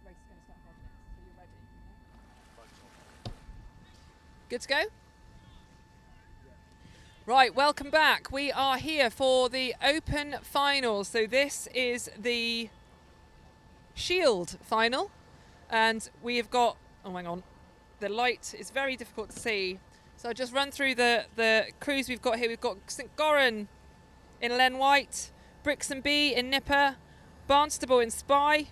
race is going to start 5 minutes. So you're ready. Good to go? Right, welcome back. We are here for the Open Final. So this is the Shield Final. And we have got, oh hang on, the light is very difficult to see. So I'll just run through the crews we've got here. We've got St Goran in Len White, Brixham B in Nipper, Barnstable in Spy,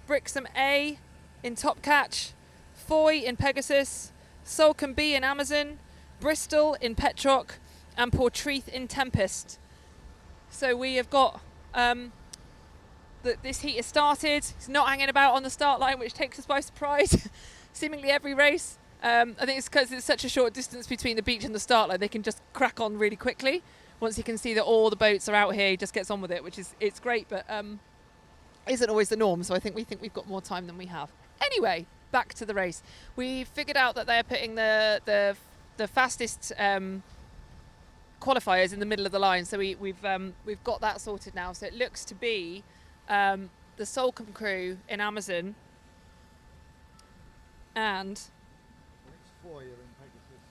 Brixham A in Top Catch, Foy in Pegasus, Salcombe B in Amazon, Bristol in Petrock, and Portreath in Tempest. So we have got this heat has started. It's not hanging about on the start line, which takes us by surprise. Seemingly every race. I think it's because it's such a short distance between the beach and the start line. They can just crack on really quickly. Once he can see that all the boats are out here, he just gets on with it, which is it's great, but isn't always the norm. So I think we've got more time than we have. Anyway, back to the race. We figured out that they're putting the fastest qualifiers in the middle of the line. So we've got that sorted now. So it looks to be the Salcombe crew in Amazon and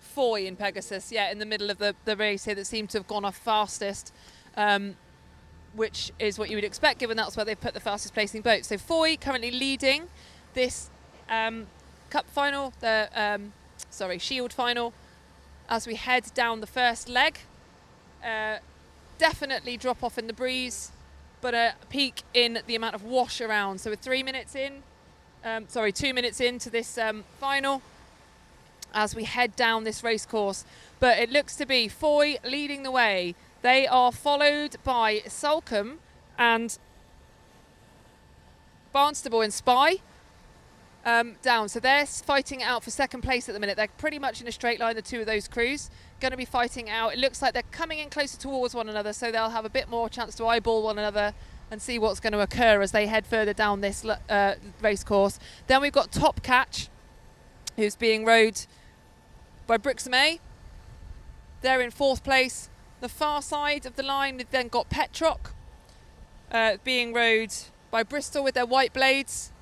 Foy in Pegasus, yeah, in the middle of the race here that seem to have gone off fastest, which is what you would expect given that's where they've put the fastest placing boat. So Foy currently leading this Cup final, Shield final, as we head down the first leg. Definitely drop off in the breeze, but a peak in the amount of wash around. So we're 2 minutes into this final as we head down this race course. But it looks to be Foy leading the way. They are followed by Salcombe and Barnstable in Spy down. So they're fighting it out for second place at the minute. They're pretty much in a straight line, the two of those crews. Going to be fighting out. It looks like they're coming in closer towards one another, so they'll have a bit more chance to eyeball one another and see what's going to occur as they head further down this race course. Then we've got Top Catch, who's being rowed by Brixham A. They're in fourth place. The far side of the line, we've then got Petrock being rowed by Bristol with their white blades.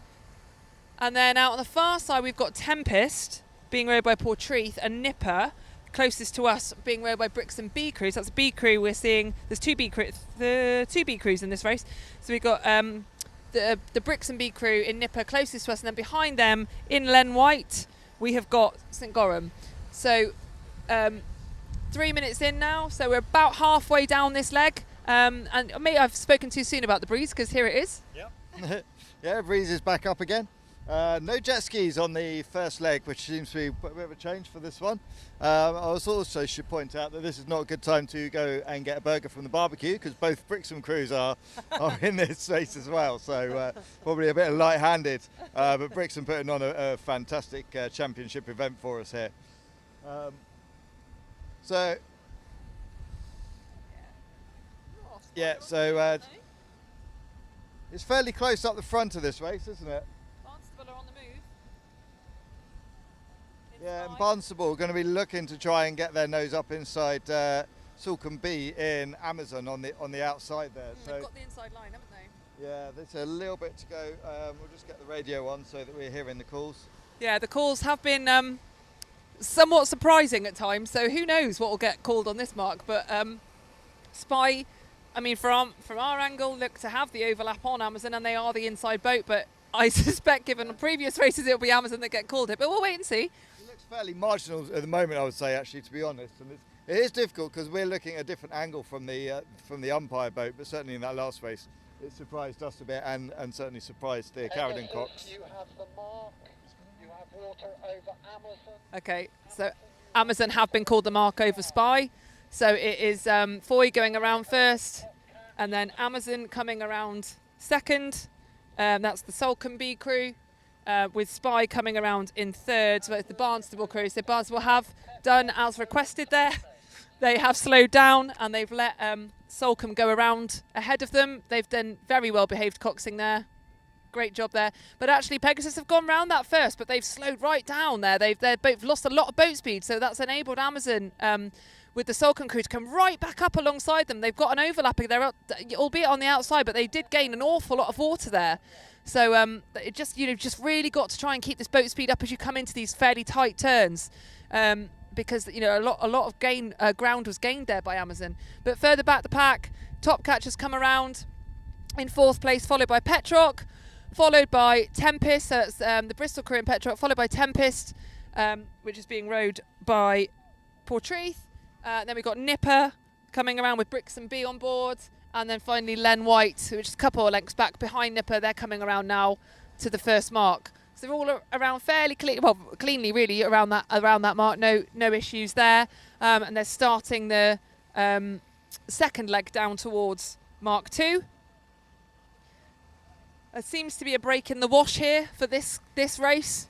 And then out on the far side, we've got Tempest being rowed by Portreath, and Nipper, closest to us, being rowed by Brixham B crews. That's a B crew we're seeing. There's two B crews in this race. So we've got the Brixham B crew in Nipper closest to us, and then behind them in Len White we have got St Goran. So 3 minutes in now, so we're about halfway down this leg. And maybe I've spoken too soon about the breeze, because here it is. Yep. Yeah, breeze is back up again. No jet skis on the first leg, which seems to be a bit of a change for this one. I also should point out that this is not a good time to go and get a burger from the barbecue, because both Brixham crews are in this race as well, so probably a bit light-handed. But Brixham putting on a fantastic championship event for us here. So it's fairly close up the front of this race, isn't it? Barnstable are on the move. Yeah, and Barnstable are going to be looking to try and get their nose up inside Salcombe B in Amazon on the outside there. So they've got the inside line, haven't they? Yeah, there's a little bit to go. We'll just get the radio on so that we're hearing the calls. Yeah, the calls have been somewhat surprising at times, so who knows what will get called on this mark. But Spy, I mean, from our angle, look to have the overlap on Amazon, and they are the inside boat, but I suspect given the previous races it'll be Amazon that get called it, but we'll wait and see. It looks fairly marginal at the moment, I would say, actually, to be honest, and it is difficult because we're looking at a different angle from the umpire boat, but certainly in that last race it surprised us a bit, and certainly surprised the Carradine Cox. You have the mark, you have water over Amazon. Okay, so Amazon have been called the mark over Spy. So it is Foy going around first, and then Amazon coming around second. That's the Salcombe B crew, with Spy coming around in third. So it's the Barnstable crew. So Barnstable have done as requested there. They have slowed down, and they've let Salcombe go around ahead of them. They've done very well behaved coxing there. Great job there. But actually Pegasus have gone round that first, but they've slowed right down there. They've lost a lot of boat speed, so that's enabled Amazon with the Salcombe crew to come right back up alongside them. They've got an overlapping there, albeit on the outside, but they did gain an awful lot of water there. So it just just really got to try and keep this boat speed up as you come into these fairly tight turns, because a lot of ground was gained there by Amazon. But further back the pack, Top Catch has come around in 4th place, followed by Petrock, followed by Tempest. So that's the Bristol crew in Petrock, followed by Tempest, which is being rowed by Portreath. Then we've got Nipper coming around with Brixham B on board. And then finally Len White, which is a couple of lengths back behind Nipper. They're coming around now to the first mark. So they're all around fairly cleanly really around that mark. No issues there. And they're starting the second leg down towards Mark 2. There seems to be a break in the wash here for this race.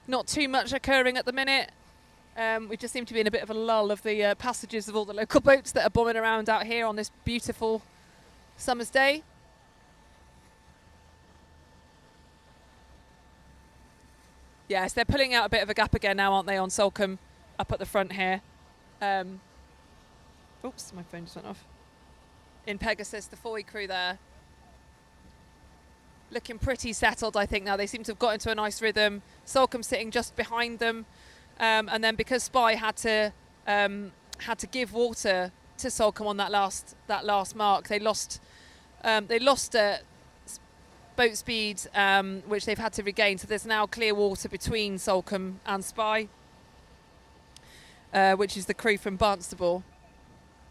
Not too much occurring at the minute. We just seem to be in a bit of a lull of the passages of all the local boats that are bombing around out here on this beautiful summer's day. Yes, they're pulling out a bit of a gap again now, aren't they, on Salcombe up at the front here. Oops, my phone just went off. In Pegasus, the Foy crew there. Looking pretty settled, I think, now. They seem to have got into a nice rhythm. Salcombe sitting just behind them. And then because Spy had to give water to Salcombe on that last mark, they lost boat speed, which they've had to regain. So there's now clear water between Salcombe and Spy, which is the crew from Barnstable.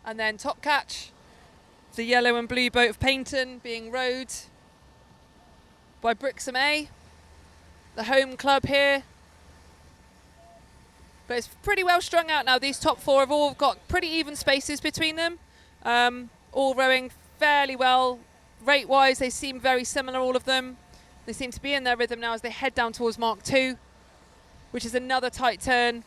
And then Top Catch, the yellow and blue boat of Paynton, being rowed by Brixham A, the home club here. But it's pretty well strung out now. These top 4 have all got pretty even spaces between them. All rowing fairly well. Rate-wise, they seem very similar, all of them. They seem to be in their rhythm now as they head down towards Mark 2, which is another tight turn.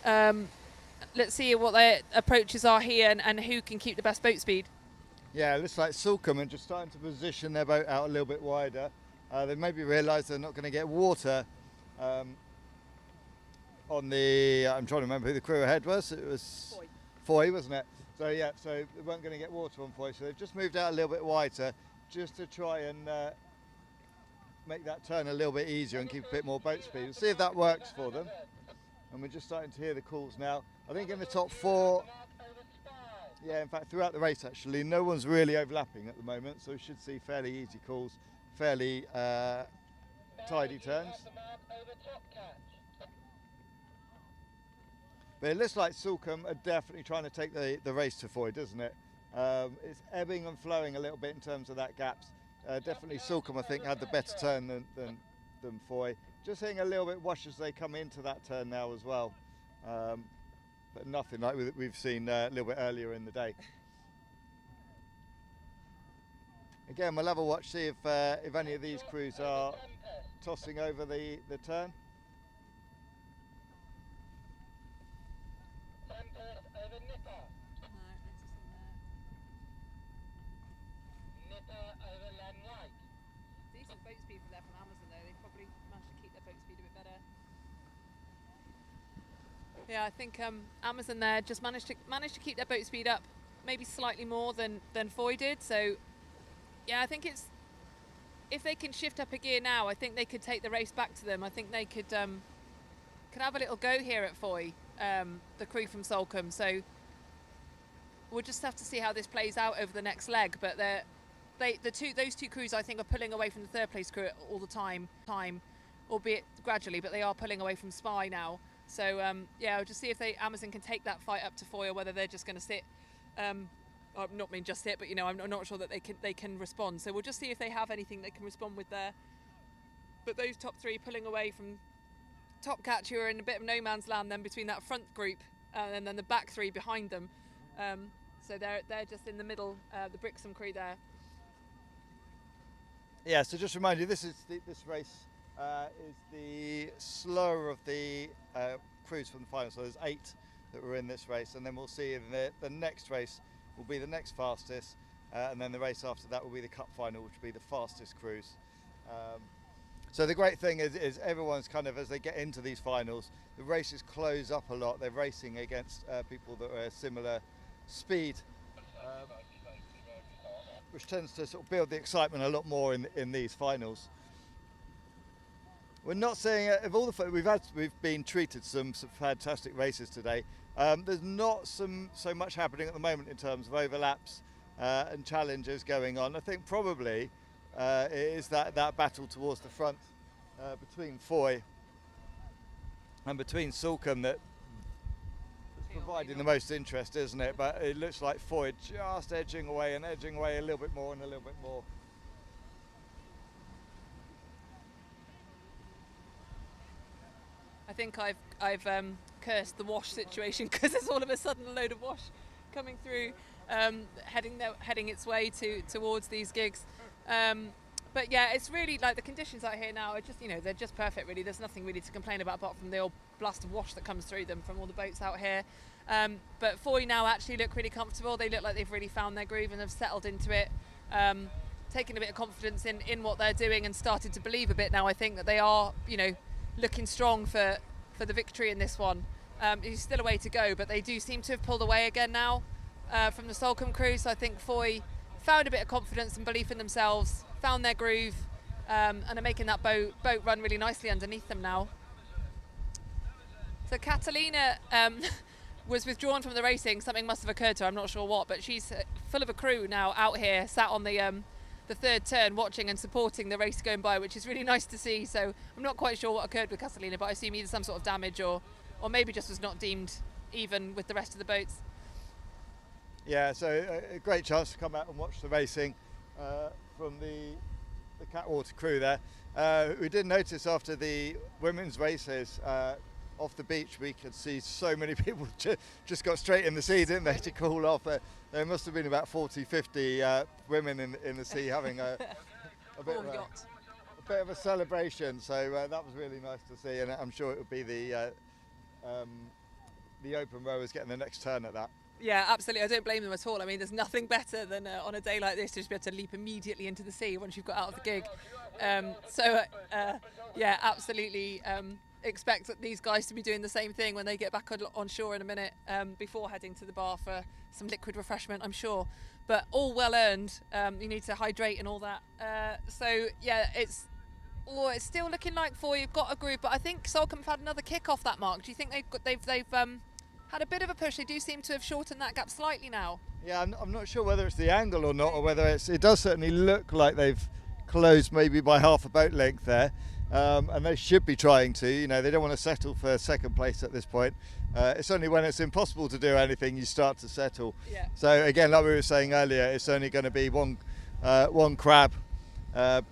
Let's see what their approaches are here and who can keep the best boat speed. Yeah, it looks like Salcombe are just starting to position their boat out a little bit wider. They maybe realise they're not going to get water on the, I'm trying to remember who the crew ahead was. It was Foy, wasn't it? So yeah, so they weren't going to get water on Foy, so they've just moved out a little bit wider just to try and make that turn a little bit easier and keep a bit more boat speed. We'll see if that works for them. And we're just starting to hear the calls now. I think in the top 4, yeah, in fact throughout the race actually, no one's really overlapping at the moment, so we should see fairly easy calls, fairly tidy turns. But it looks like Salcombe are definitely trying to take the race to Foy, doesn't it? It's ebbing and flowing a little bit in terms of that gaps. Definitely Salcombe, I think, had the better turn than Foy. Just hitting a little bit wash as they come into that turn now as well. But nothing like we've seen a little bit earlier in the day. Again, we'll have a watch, see if any of these crews are tossing over the turn. Decent boat speed from there from Amazon though. They probably managed to keep their boat speed a bit better. Yeah, I think Amazon there just managed to keep their boat speed up, maybe slightly more than Foy did. So yeah, I think it's, if they can shift up a gear now, I think they could take the race back to them. I think they could have a little go here at Foy, the crew from Salcombe. So we'll just have to see how this plays out over the next leg. But those two crews, I think, are pulling away from the third place crew all the time, albeit gradually, but they are pulling away from Spy now. So yeah, we'll just see if Amazon can take that fight up to Foy, or whether they're just going to sit. Not mean just sit, but I'm not sure that they can respond. So we'll just see if they have anything they can respond with there. But those top 3 pulling away from Top Catch, who are in a bit of no man's land then between that front group and then the back 3 behind them. So they're just in the middle, the Brixham crew there. Yeah, so just remind you, this race is the slower of the crews from the final. So there's 8 that were in this race, and then we'll see in the next race will be the next fastest, and then the race after that will be the cup final, which will be the fastest crews. So the great thing is everyone's kind of, as they get into these finals, the races close up a lot. They're racing against people that are a similar speed, which tends to sort of build the excitement a lot more in these finals. We're not saying of all the we've been treated some fantastic races today. There's not so much happening at the moment in terms of overlaps and challenges going on. I think probably it is that battle towards the front between Foy and between Sulcombe that's providing the most interest, isn't it? But it looks like Foy just edging away a little bit more and a little bit more. I think I've cursed the wash situation because there's all of a sudden a load of wash coming through, heading its way towards these gigs. But yeah, it's really like the conditions out here now are just, they're just perfect really. There's nothing really to complain about apart from the old blast of wash that comes through them from all the boats out here. But Foy now actually look really comfortable. They look like they've really found their groove and have settled into it, taken a bit of confidence in what they're doing and started to believe a bit now. I think that they are, looking strong for the victory in this one. It's still a way to go, but they do seem to have pulled away again now from the Sulcombe crew. So I think Foy found a bit of confidence and belief in themselves, found their groove, and are making that boat run really nicely underneath them now. So Catalina was withdrawn from the racing. Something must have occurred to her, I'm not sure what, but she's full of a crew now out here, sat on the third turn watching and supporting the race going by, which is really nice to see. So I'm not quite sure what occurred with Catalina, but I assume either some sort of damage or maybe just was not deemed even with the rest of the boats. Yeah, so a great chance to come out and watch the racing from the Catwater crew there. We did notice after the women's races off the beach, we could see so many people just got straight in the sea, didn't they, to cool off. There must have been about 40, 50 women in the sea having a bit of a celebration. So that was really nice to see, and I'm sure it would be the open rowers getting the next turn at that. Yeah, absolutely. I don't blame them at all. I mean, there's nothing better than on a day like this to just be able to leap immediately into the sea once you've got out of the gig. Yeah, absolutely. Expect these guys to be doing the same thing when they get back on shore in a minute, before heading to the bar for some liquid refreshment, I'm sure. But all well earned. You need to hydrate and all that. So yeah, it's still looking like you've got a group, but I think Sulcombe have had another kick off that mark. Do you think they've had a bit of a push? They do seem to have shortened that gap slightly now. Yeah, I'm not sure whether it's the angle or not, or whether it does certainly look like they've closed maybe by half a boat length there. And they should be trying to, they don't want to settle for second place at this point. It's only when it's impossible to do anything you start to settle. Yeah. So again, like we were saying earlier, it's only going to be one crab,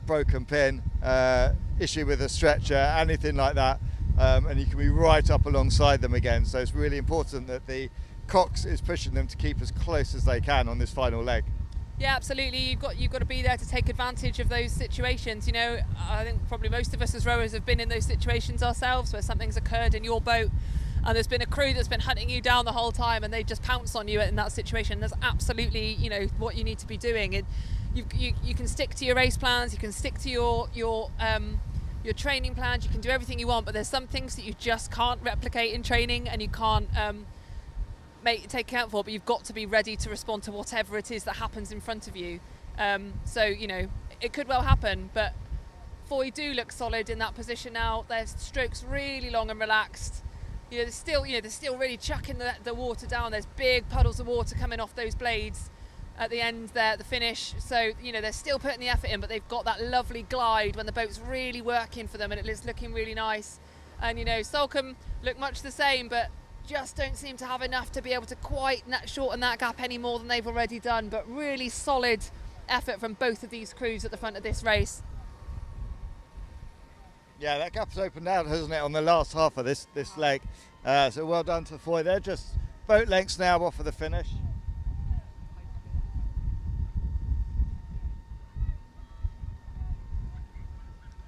broken pin, issue with a stretcher, anything like that, and you can be right up alongside them again. So it's really important that the Cox is pushing them to keep as close as they can on this final leg. Yeah, absolutely. You've got to be there to take advantage of those situations. I think probably most of us as rowers have been in those situations ourselves where something's occurred in your boat and there's been a crew that's been hunting you down the whole time and they just pounce on you in that situation. That's absolutely, what you need to be doing. And you can stick to your race plans, you can stick to your training plans, you can do everything you want, but there's some things that you just can't replicate in training and you can't take account for, but you've got to be ready to respond to whatever it is that happens in front of you. So it could well happen, but Foy do look solid in that position now. Their strokes really long and relaxed. They're still really chucking the water down. There's big puddles of water coming off those blades at the end there at the finish. So they're still putting the effort in, but they've got that lovely glide when the boat's really working for them and it is looking really nice. And Sulcombe look much the same, but just don't seem to have enough to be able to quite shorten that gap any more than they've already done. But really solid effort from both of these crews at the front of this race. Yeah, that gap's opened out, hasn't it, on the last half of this leg. So well done to Foy. They're just boat lengths now off of the finish.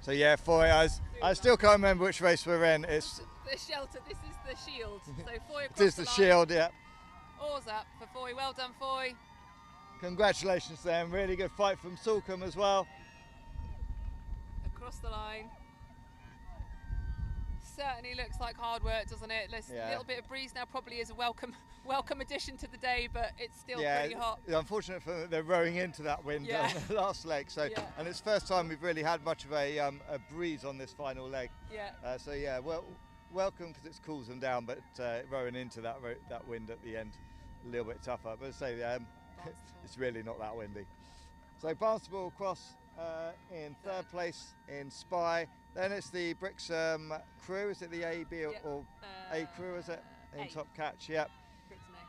So yeah, Foy, I still can't remember which race we're in. It's the shelter. This is the shield. So Foy across it is the shield, yeah. Oars up for Foy. Well done, Foy. Congratulations to them. Really good fight from Sulcombe as well. Across the line. certainly looks like hard work, doesn't it? This Yeah. little bit of breeze now probably is a welcome addition to the day, but it's still Yeah, pretty hot. unfortunate for them, they're rowing into that wind Yeah. on the last leg. So, Yeah. and it's the first time we've really had much of a breeze on this final leg. Yeah. So yeah, well, welcome because it cools them down, but rowing into that wind at the end, a little bit tougher. But I say it's really not that windy. So Barnstable Cross in third place in Spy. Then it's the Brixham crew. Is it the A, B, or A crew? Is it in A. top catch? Yep. Brixham A.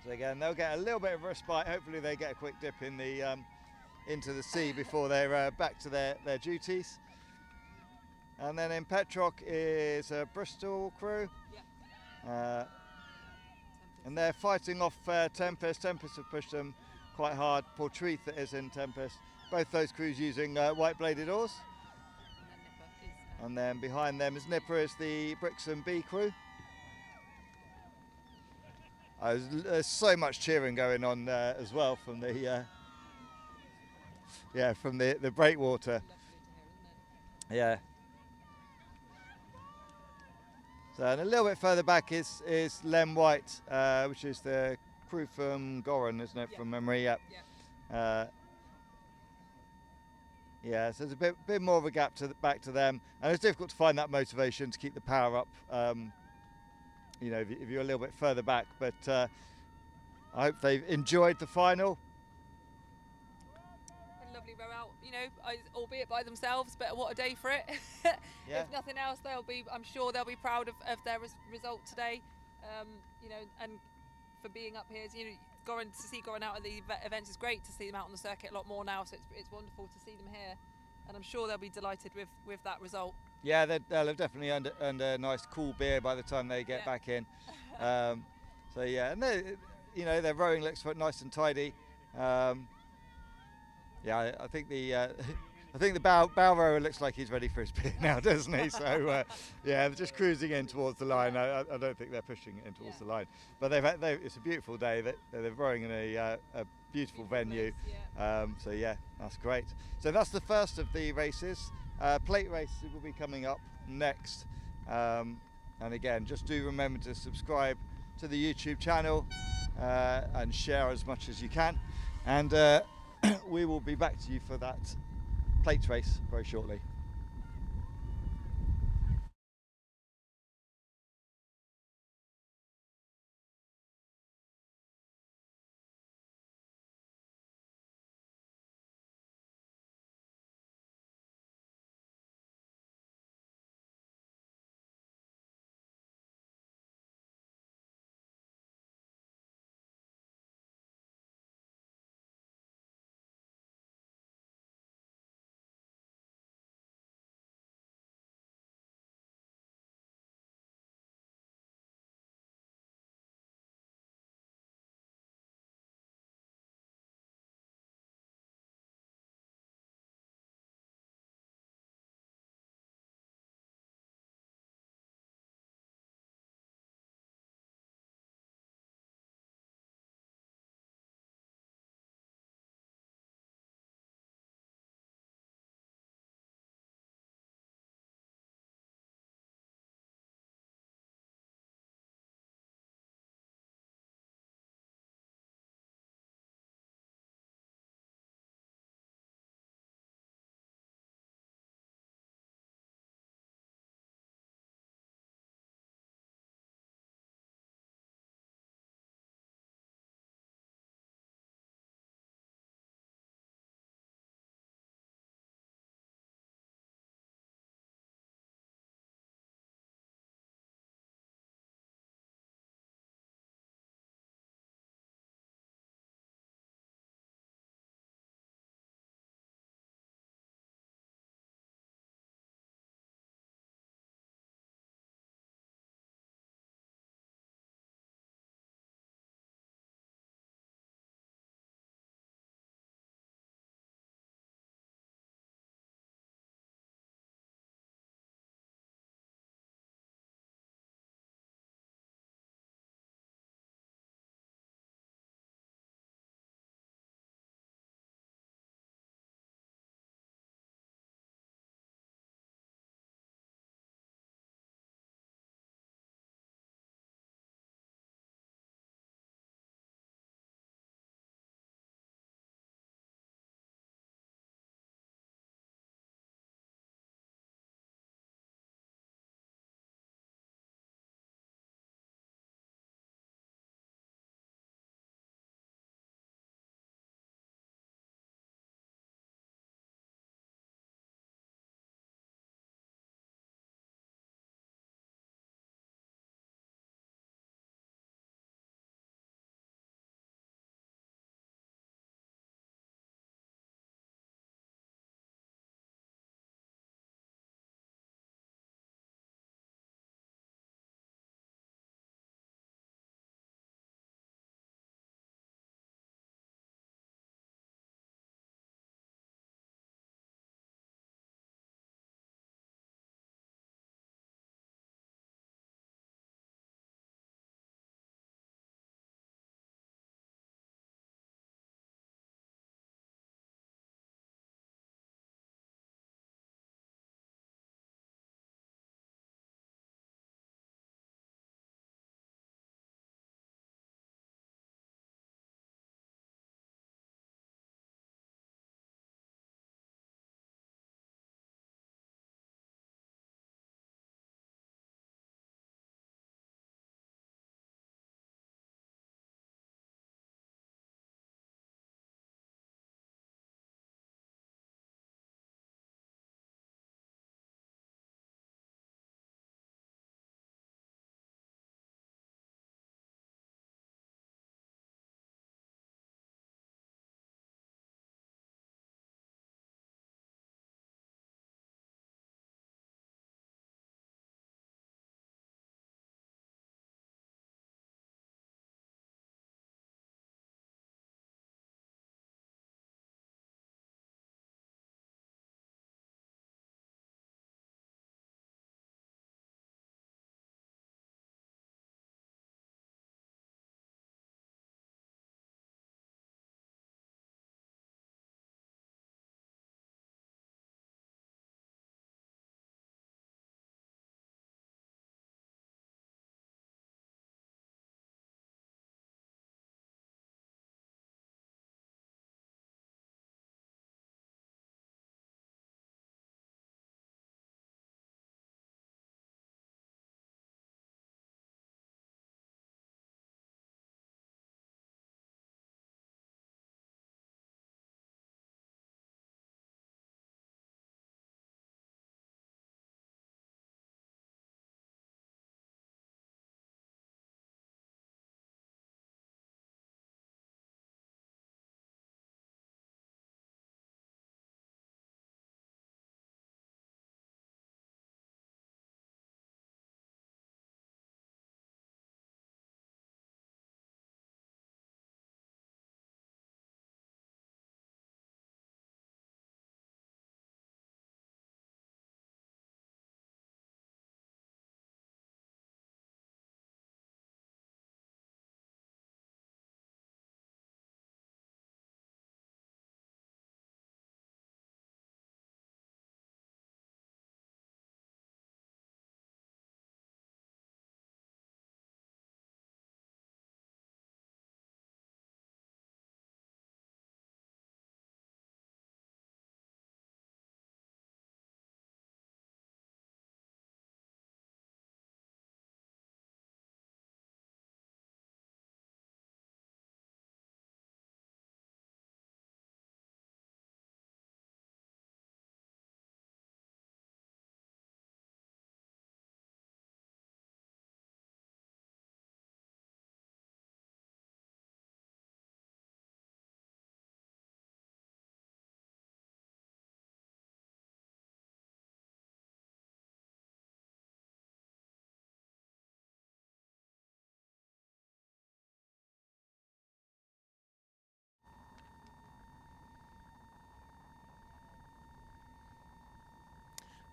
So again, they'll get a little bit of respite. Hopefully, they get a quick dip in the into the sea before they're back to their duties. And then in Petrock is Bristol crew. Yep. And they're fighting off Tempest. Tempest have pushed them quite hard. Portreath is in Tempest. Both those crews using white bladed oars. And then behind them is Nipper, is the Brixham B crew. There's so much cheering going on as well from the from the breakwater. Yeah. So, and a little bit further back is Lem White, which is the crew from Goran, isn't it, from memory? Yep. Yeah, so there's a bit more of a gap back to them, and it's difficult to find that motivation to keep the power up. You know, if you're a little bit further back, but I hope they've enjoyed the final. A lovely row out, you know, albeit by themselves, but what a day for it. Yeah. If nothing else, I'm sure they'll be proud of their result today. You know, and for being up here, you know, to see Goran out at the events is great. To see them out on the circuit a lot more now, so it's wonderful to see them here, and I'm sure they'll be delighted with that result. Yeah, they'll have definitely earned a nice cool beer by the time they get back in. So yeah, and their rowing looks nice and tidy. Yeah, I think the bow rower looks like he's ready for his beer now, doesn't he? So yeah, they're just cruising in towards the line. I don't think they're pushing it in towards the line, but it's a beautiful day. They're rowing in a beautiful venue. So yeah, that's great. So that's the first of the races. Plate race will be coming up next, and again, just do remember to subscribe to the YouTube channel and share as much as you can, and we will be back to you for that plate race very shortly.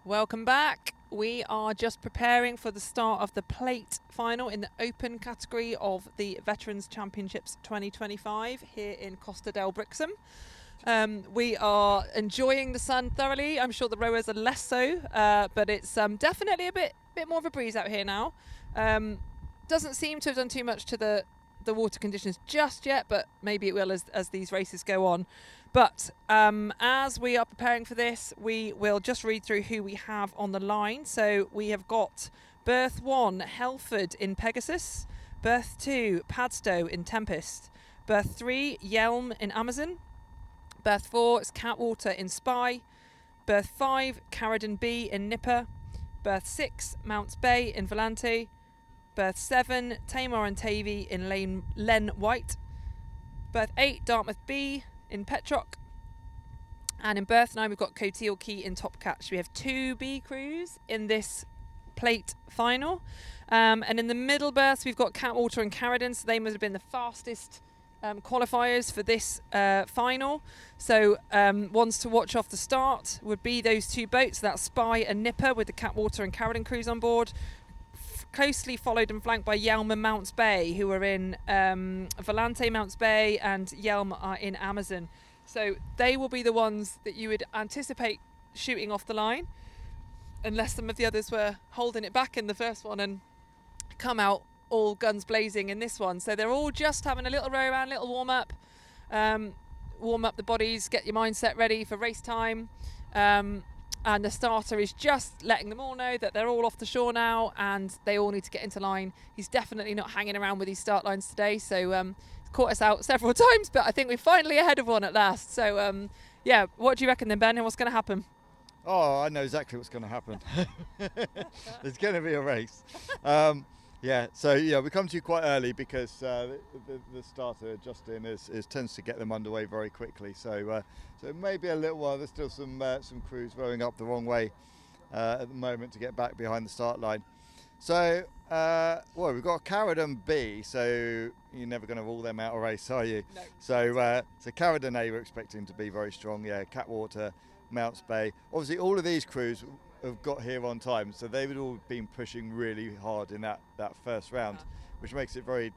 Welcome back. We are just preparing for the start of the plate final in the open category of the Veterans Championships 2025 here in Costa del Brixham. We are enjoying the sun thoroughly. I'm sure the rowers are less so, but it's definitely a bit more of a breeze out here now. Doesn't seem to have done too much to the water conditions just yet, but maybe it will as these races go on. But as we are preparing for this, we will just read through who we have on the line. So we have got berth 1, Helford in Pegasus. Berth 2, Padstow in Tempest. Berth 3, Yelm in Amazon. Berth 4 is Catwater in Spy. Berth 5, Carradon B in Nipper. Berth 6, Mounts Bay in Volante. Berth 7, Tamar and Tavy in Len White. Berth 8, Dartmouth B in Petrock. And in berth 9 we've got Coteal Key in Top Catch. We have 2 B crews in this plate final. And in the middle berths we've got Catwater and Carradon, so they must have been the fastest qualifiers for this final. So ones to watch off the start would be those 2 boats, that's Spy and Nipper with the Catwater and Carradon crews on board. Closely followed and flanked by Yelm and Mounts Bay, who are in Volante, Mounts Bay, and Yelm are in Amazon. So they will be the ones that you would anticipate shooting off the line, unless some of the others were holding it back in the first one and come out all guns blazing in this one. So they're all just having a little row around, little warm up the bodies, get your mindset ready for race time. And the starter is just letting them all know that they're all off the shore now and they all need to get into line. He's definitely not hanging around with these start lines today, so he's caught us out several times, but I think we're finally ahead of one at last. So yeah, what do you reckon then, Ben, and what's going to happen? Oh, I know exactly what's going to happen. There's going to be a race. Yeah, so yeah, we come to you quite early because the starter Justin tends to get them underway very quickly. So it may be a little while. There's still some crews rowing up the wrong way at the moment to get back behind the start line. So well, we've got Carradon B. So you're never going to rule them out of race, are you? No. So Carradon A we're expecting to be very strong. Yeah, Catwater, Mounts Bay. Obviously, all of these crews have got here on time, so they've all been pushing really hard in that first round, which makes it very,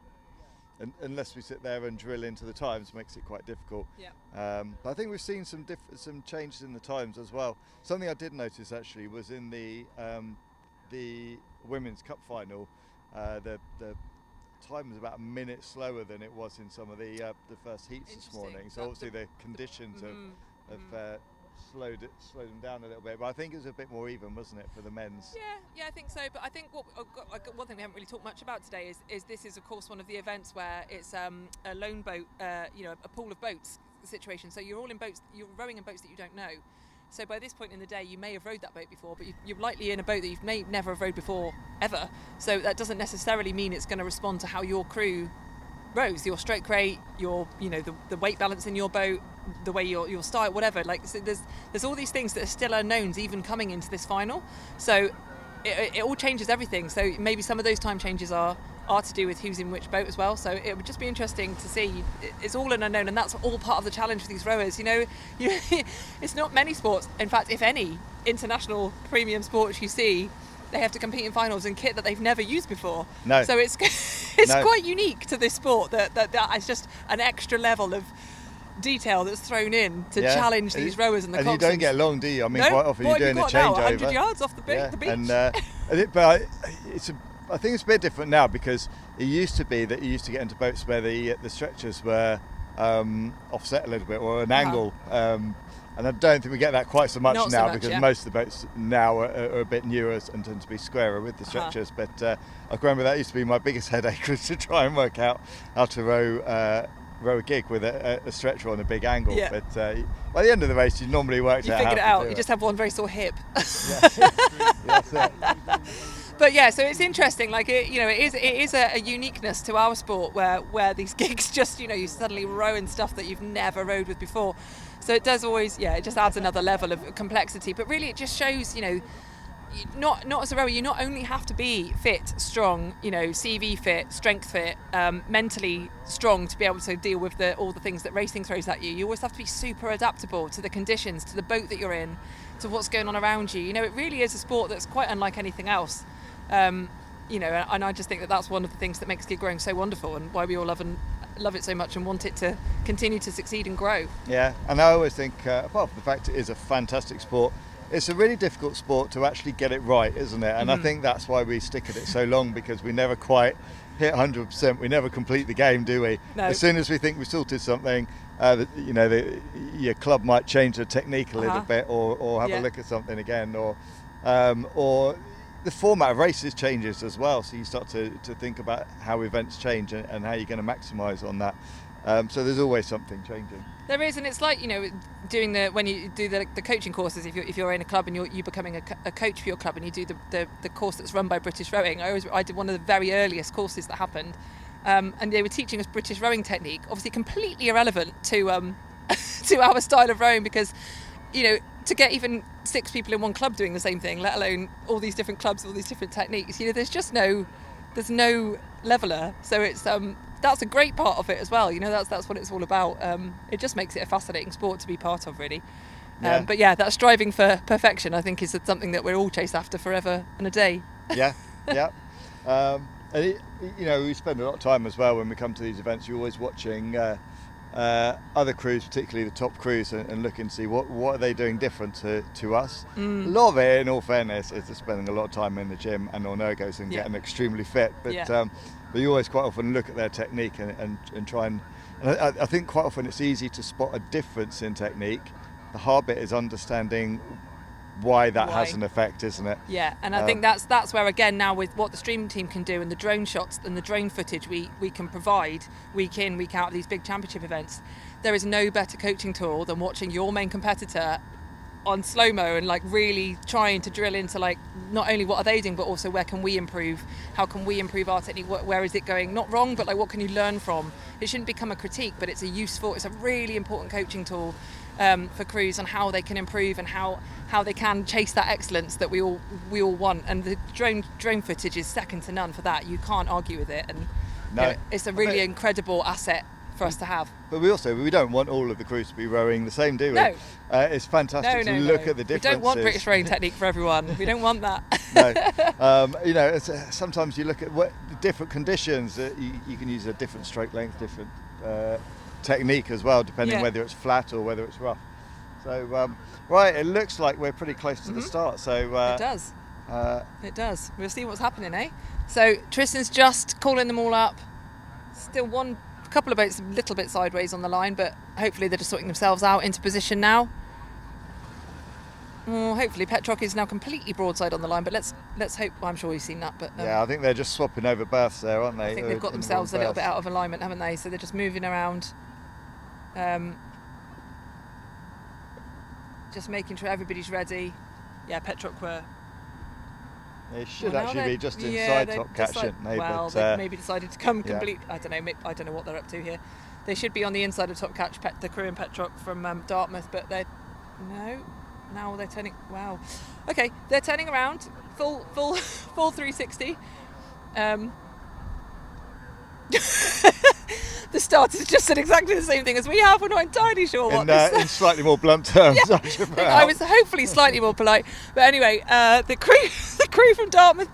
unless we sit there and drill into the times, makes it quite difficult. Yeah. But I think we've seen some changes in the times as well. Something I did notice actually was in the women's cup final, the time was about a minute slower than it was in some of the first heats this morning. So obviously the conditions have slowed them down a little bit, but I think it was a bit more even, wasn't it, for the men's? Yeah, I think so. But I think one thing we haven't really talked much about today is this is of course one of the events where it's a lone boat, a pool of boats situation. So you're all in boats, you're rowing in boats that you don't know. So by this point in the day, you may have rowed that boat before, but you're likely in a boat that you may never have rowed before ever. So that doesn't necessarily mean it's going to respond to how your crew rows, your stroke rate, your the weight balance in your boat, the way your style, whatever. Like, so there's all these things that are still unknowns even coming into this final. So it all changes everything. So maybe some of those time changes are to do with who's in which boat as well. So it would just be interesting to see. It's all an unknown, and that's all part of the challenge for these rowers. It's not many sports, in fact, if any international premium sports you see, they have to compete in finals in kit that they've never used before. No. So it's quite unique to this sport that is just an extra level of detail that's thrown in to challenge these rowers and the coxswains. And you don't get long, do you? I mean, quite often you're doing a changeover. Now, 100 yards off the beach. But I think it's a bit different now, because it used to be that you used to get into boats where the stretchers were offset a little bit, or an angle. And I don't think we get that quite so much now, because most of the boats now are a bit newer and tend to be squarer with the stretchers. But I can remember that used to be my biggest headache, was to try and work out how to row a gig with a stretcher on a big angle. Yeah. But by the end of the race, you normally worked out how to do it. You figured it out. You just have one very sore hip. That's it. But yeah, so it's interesting. Like it is a uniqueness to our sport where these gigs just you suddenly row in stuff that you've never rowed with before. So it does always it just adds another level of complexity. But really, it just shows not as a rower, you not only have to be fit, strong, CV fit, strength fit, mentally strong to be able to deal with all the things that racing throws at you. You always have to be super adaptable to the conditions, to the boat that you're in, to what's going on around you. It really is a sport that's quite unlike anything else. And I just think that that's one of the things that makes ski growing so wonderful, and why we all love it so much and want it to continue to succeed and grow. Yeah, and I always think, apart from the fact it is a fantastic sport, it's a really difficult sport to actually get it right, isn't it? And I think that's why we stick at it so long, because we never quite hit 100%. We never complete the game, do we? No. As soon as we think we've sorted something, your club might change the technique a little bit, or have a look at something again, or the format of races changes as well. So you start to think about how events change and how you're going to maximise on that. So there's always something changing. There is, and it's like doing when you do the coaching courses. If you're in a club and you're becoming a coach for your club, and you do the course that's run by British Rowing. I did one of the very earliest courses that happened, and they were teaching us British rowing technique, obviously completely irrelevant to to our style of rowing, because to get even 6 people in one club doing the same thing, let alone all these different clubs, all these different techniques, there's just no leveler. So it's that's a great part of it as well. That's what it's all about. It just makes it a fascinating sport to be part of, really. But that striving for perfection, I think, is something that we're all chased after forever and a day. Yeah. And we spend a lot of time as well when we come to these events. You're always watching other crews, particularly the top crews, and looking to see what are they doing different to us. A lot of it, in all fairness, is just spending a lot of time in the gym and on ergos and getting extremely fit. But you always quite often look at their technique and try and I think quite often it's easy to spot a difference in technique. The hard bit is understanding why that has an effect, isn't it? Yeah, and I think that's where, again, now with what the stream team can do and the drone shots and the drone footage we can provide week in, week out of these big championship events, there is no better coaching tool than watching your main competitor on slow-mo and really trying to drill into not only what are they doing, but also where can we improve, how can we improve our technique, where is it going not wrong, but what can you learn from. It shouldn't become a critique, but it's a really important coaching tool for crews on how they can improve and how they can chase that excellence that we all want. And the drone footage is second to none for that. You can't argue with it, and it's a really incredible asset for us to have. But we don't want all of the crews to be rowing the same, do we? No. It's fantastic to look at the differences. We don't want British rowing technique for everyone. We don't want that. No. Sometimes you look at the different conditions. You can use a different stroke length, different technique as well, depending whether it's flat or whether it's rough. So, right, it looks like we're pretty close to the start. So it does. It does. We'll see what's happening, eh? So Tristan's just calling them all up. Still a couple of boats a little bit sideways on the line, but hopefully they're just sorting themselves out into position now. Hopefully Petrock is now completely broadside on the line, but let's hope. I'm sure you've seen that, but I think they're just swapping over berths there, aren't they? I think they've got themselves a little bit out of alignment, haven't they? So they're just moving around, just making sure everybody's ready. Yeah, Petrock were. They should actually be just inside top catch, shouldn't they? Well, they've maybe decided to come complete. I don't know what they're up to here. They should be on the inside of top catch, the crew in Petrock from Dartmouth, but now they're turning. Wow. Okay, they're turning around full 360. The starters just said exactly the same thing as we have. We're not entirely sure what in slightly more blunt terms. I was hopefully slightly more polite, but anyway, the crew from Dartmouth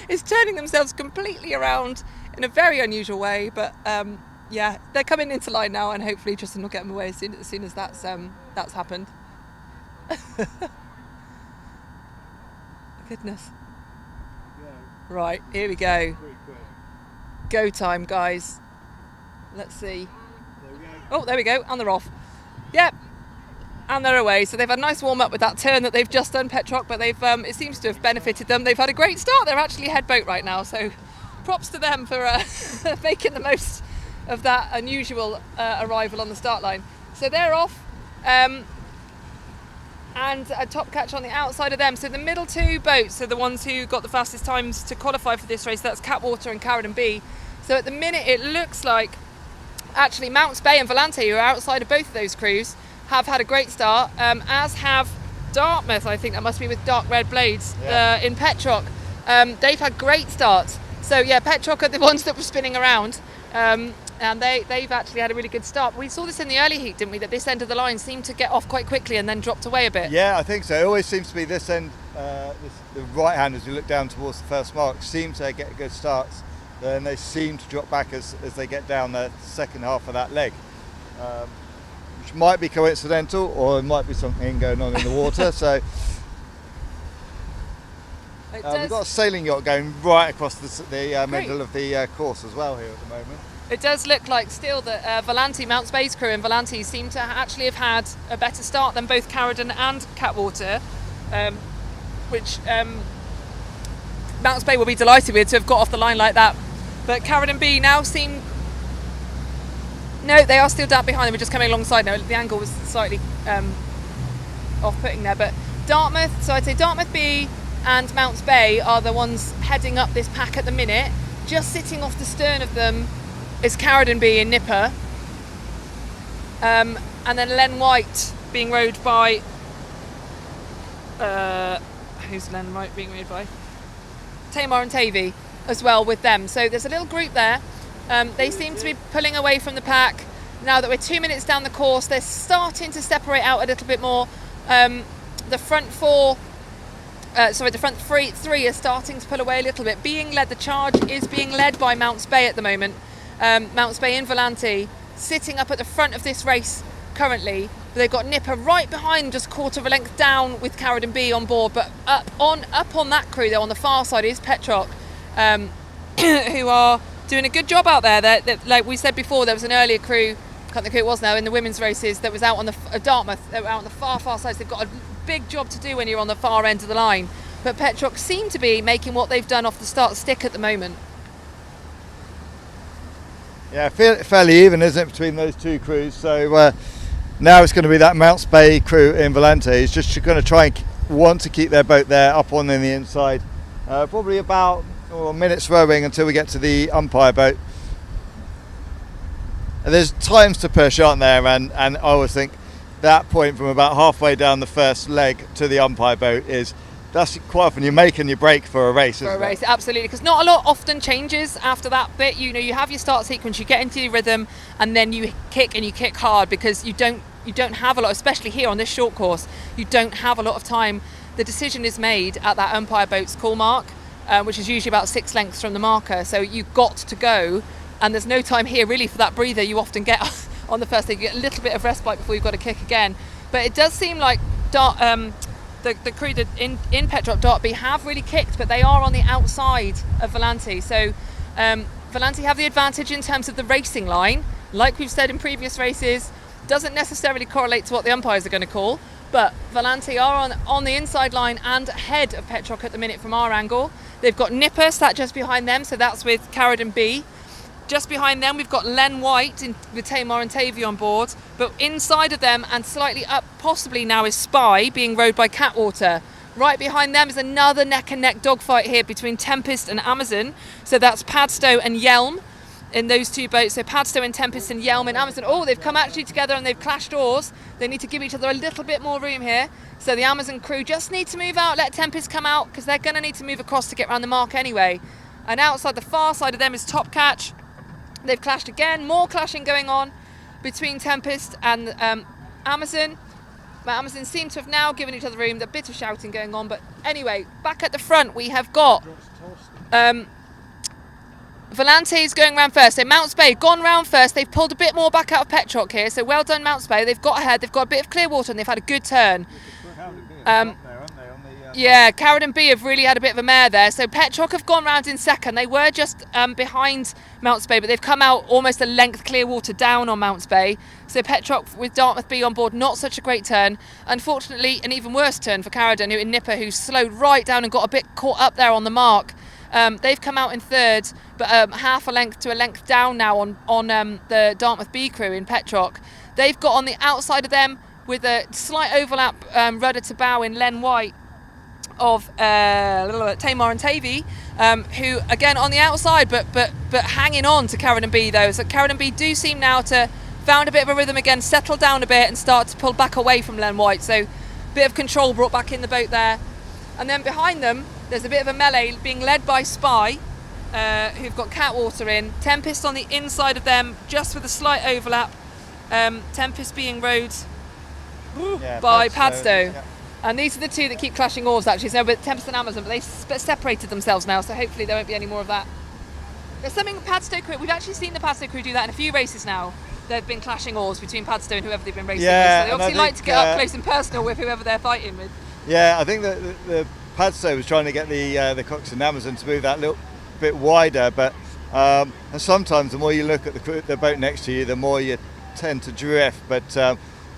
is turning themselves completely around in a very unusual way. But they're coming into line now, and hopefully Tristan will get them away as soon as that's happened. Goodness. Right, here we go. Go time, guys. Let's see. There we go, and they're off. Yep, and they're away. So they've had a nice warm up with that turn that they've just done, Petrock, but they've it seems to have benefited them. They've had a great start. They're actually head boat right now, so props to them for making the most of that unusual arrival on the start line. So they're off, and a top catch on the outside of them. So the middle two boats are the ones who got the fastest times to qualify for this race. That's Catwater and Carradon B. So at the minute it looks like actually Mounts Bay and Volante, who are outside of both of those crews, have had a great start, as have Dartmouth, I think that must be with dark red blades, Yeah. in Petrock. They've had great starts. So yeah, Petrock are the ones that were spinning around. And they've actually had a really good start. We saw this in the early heat, didn't we? That this end of the line seemed to get off quite quickly and then dropped away a bit. Yeah, I think so. It always seems to be this end, the right hand as you look down towards the first mark, seem to get good starts. Then they seem to drop back as they get down the second half of that leg. Which might be coincidental, or it might be something going on in the water. So we've got a sailing yacht going right across the middle of the course as well here at the moment. It does look like still that Volante, Mounts Bay's crew and Volante seem to actually have had a better start than both Carradon and Catwater, which Mounts Bay will be delighted with to have got off the line like that. But Carradon B now seem... No, they are still down behind them. We're just coming alongside now. The angle was slightly off-putting there. But Dartmouth, so I'd say Dartmouth B and Mounts Bay are the ones heading up this pack at the minute. Just sitting off the stern of them is Carradon B in Nipper. And then Len White being rowed by... who's Len White being rowed by? Tamar and Tavy as well with them. So there's a little group there. They seem to be pulling away from the pack. Now that we're 2 minutes down the course, they're starting to separate out a little bit more. The front three are starting to pull away a little bit. The charge is being led by Mounts Bay at the moment. Mounts Bay and Volante sitting up at the front of this race currently. They've got Nipper right behind, just quarter of a length down with Carradon B on board. But up on that crew, though, on the far side is Petrock, who are doing a good job out there. They're, like we said before, there was an earlier crew, I can't think who it was now, in the women's races that was out on the Dartmouth. They were out on the far side. So they've got a big job to do when you're on the far end of the line. But Petrock seem to be making what they've done off the start stick at the moment. Yeah, fairly even, isn't it, between those two crews? So now it's going to be that Mounts Bay crew in Volante. It's just going to try and want to keep their boat there up on the inside. Probably about minutes rowing until we get to the umpire boat. And there's times to push, aren't there? And I always think that point from about halfway down the first leg to the umpire boat that's quite often you're making your break for a race, isn't it? Absolutely, because not a lot often changes after that bit. You know, you have your start sequence, you get into your rhythm, and then you kick, and you kick hard, because you don't have a lot, especially here on this short course. You don't have a lot of time. The decision is made at that umpire boat's call mark, which is usually about 6 lengths from the marker. So you've got to go, and there's no time here really for that breather you often get on the first day. You get a little bit of respite before you've got to kick again. But it does seem like the crew that in Petrock Dartby have really kicked, but they are on the outside of Volante. So Volante have the advantage in terms of the racing line. Like we've said in previous races, doesn't necessarily correlate to what the umpires are going to call, but Volante are on the inside line and ahead of Petrock at the minute from our angle. They've got Nipper sat just behind them, so that's with Carradon B. Just behind them we've got Len White with Tamar and Tavy on board, but inside of them and slightly up possibly now is Spy being rowed by Catwater. Right behind them is another neck and neck dogfight here between Tempest and Amazon, so that's Padstow and Yelm in those two boats. So Padstow and Tempest and Yelm and Amazon. Oh, they've come actually together and they've clashed oars. They need to give each other a little bit more room here. So the Amazon crew just need to move out, let Tempest come out, because they're going to need to move across to get around the mark anyway. And outside the far side of them is Top Catch. They've clashed again, more clashing going on between Tempest and Amazon. But Amazon seem to have now given each other room. There's a bit of shouting going on. But anyway, back at the front we have got Volante's going round first. So Mounts Bay gone round first. They've pulled a bit more back out of Petrock here. So well done, Mounts Bay. They've got ahead. They've got a bit of clear water and they've had a good turn. Yeah, Carradon B have really had a bit of a mare there. So Petrock have gone round in second. They were just behind Mounts Bay, but they've come out almost a length clear water down on Mounts Bay. So Petrock with Dartmouth B on board, not such a great turn. Unfortunately, an even worse turn for Carradon, who in Nipper, who slowed right down and got a bit caught up there on the mark. They've come out in third, but half a length to a length down now on the Dartmouth B crew in Petrock. They've got on the outside of them with a slight overlap rudder to bow in Len White of Tamar and Tavy, who again on the outside but hanging on to Carradon B though. So Carradon B do seem now to found a bit of a rhythm again, settle down a bit and start to pull back away from Len White. So Bit of control brought back in the boat there. And then behind them, there's a bit of a melee being led by Spy, who've got Catwater in. Tempest on the inside of them, just with a slight overlap. Tempest being rowed by Padstow. Yeah. And these are the two that keep clashing oars, actually. So, but Tempest and Amazon, but they separated themselves now, so hopefully there won't be any more of that. There's something Padstow crew, we've actually seen the Padstow crew do that in a few races now. They've been clashing ours between Padstow and whoever they've been racing with. So they obviously like to get up close and personal with whoever they're fighting with. Yeah, I think that the Padstow was trying to get the Coxswain Amazon to move that little bit wider, but and sometimes the more you look at the boat next to you, the more you tend to drift. But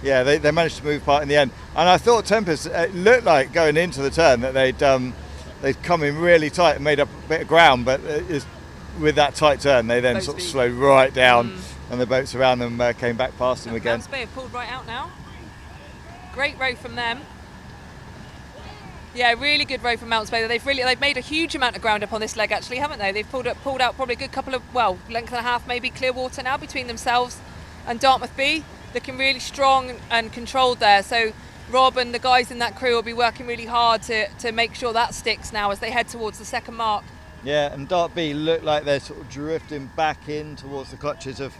yeah, they managed to move part in the end. And I thought Tempest, it looked like going into the turn that they'd come in really tight and made up a bit of ground, but with that tight turn, they then sort of slowed right down. And the boats around them came back past them again. Mounts Bay have pulled right out now. Great row from them. Yeah, really good row from Mounts Bay. They've made a huge amount of ground up on this leg, actually, haven't they? They've pulled out probably a good couple of, well, length and a half, maybe, clear water now between themselves and Dartmouth B. Looking really strong and controlled there. So Rob and the guys in that crew will be working really hard to make sure that sticks now as they head towards the second mark. Yeah, and Dart B look like they're sort of drifting back in towards the clutches of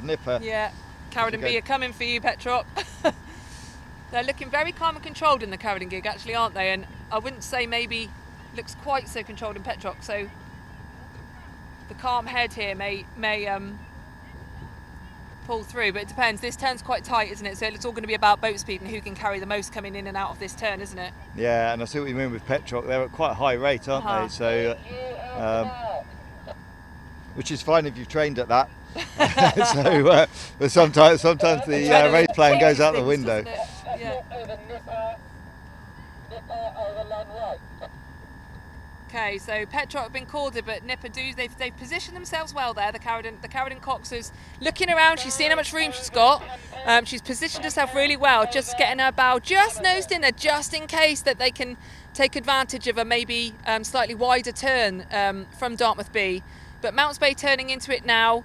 Nipper. Yeah, Carradine B are coming for you, Petrop. They're looking very calm and controlled in the Carradine gig, actually, aren't they? And I wouldn't say maybe looks quite so controlled in Petrop. So the calm head here may pull through, but it depends. This turn's quite tight, isn't it? So it's all going to be about boat speed and who can carry the most coming in and out of this turn, isn't it? Yeah, and I see what you mean with Petrock. They're at quite a high rate, aren't they? So, which is fine if you've trained at that. So, but sometimes the race plan goes out the window. Yeah. Okay, so Petrock have been called it, but Nipper they've positioned themselves well there. The Carradine Coxers looking around. She's seeing how much room she's got. She's positioned herself really well, just getting her bow just nosed in there, just in case that they can take advantage of a maybe slightly wider turn from Dartmouth B. But Mounts Bay turning into it now.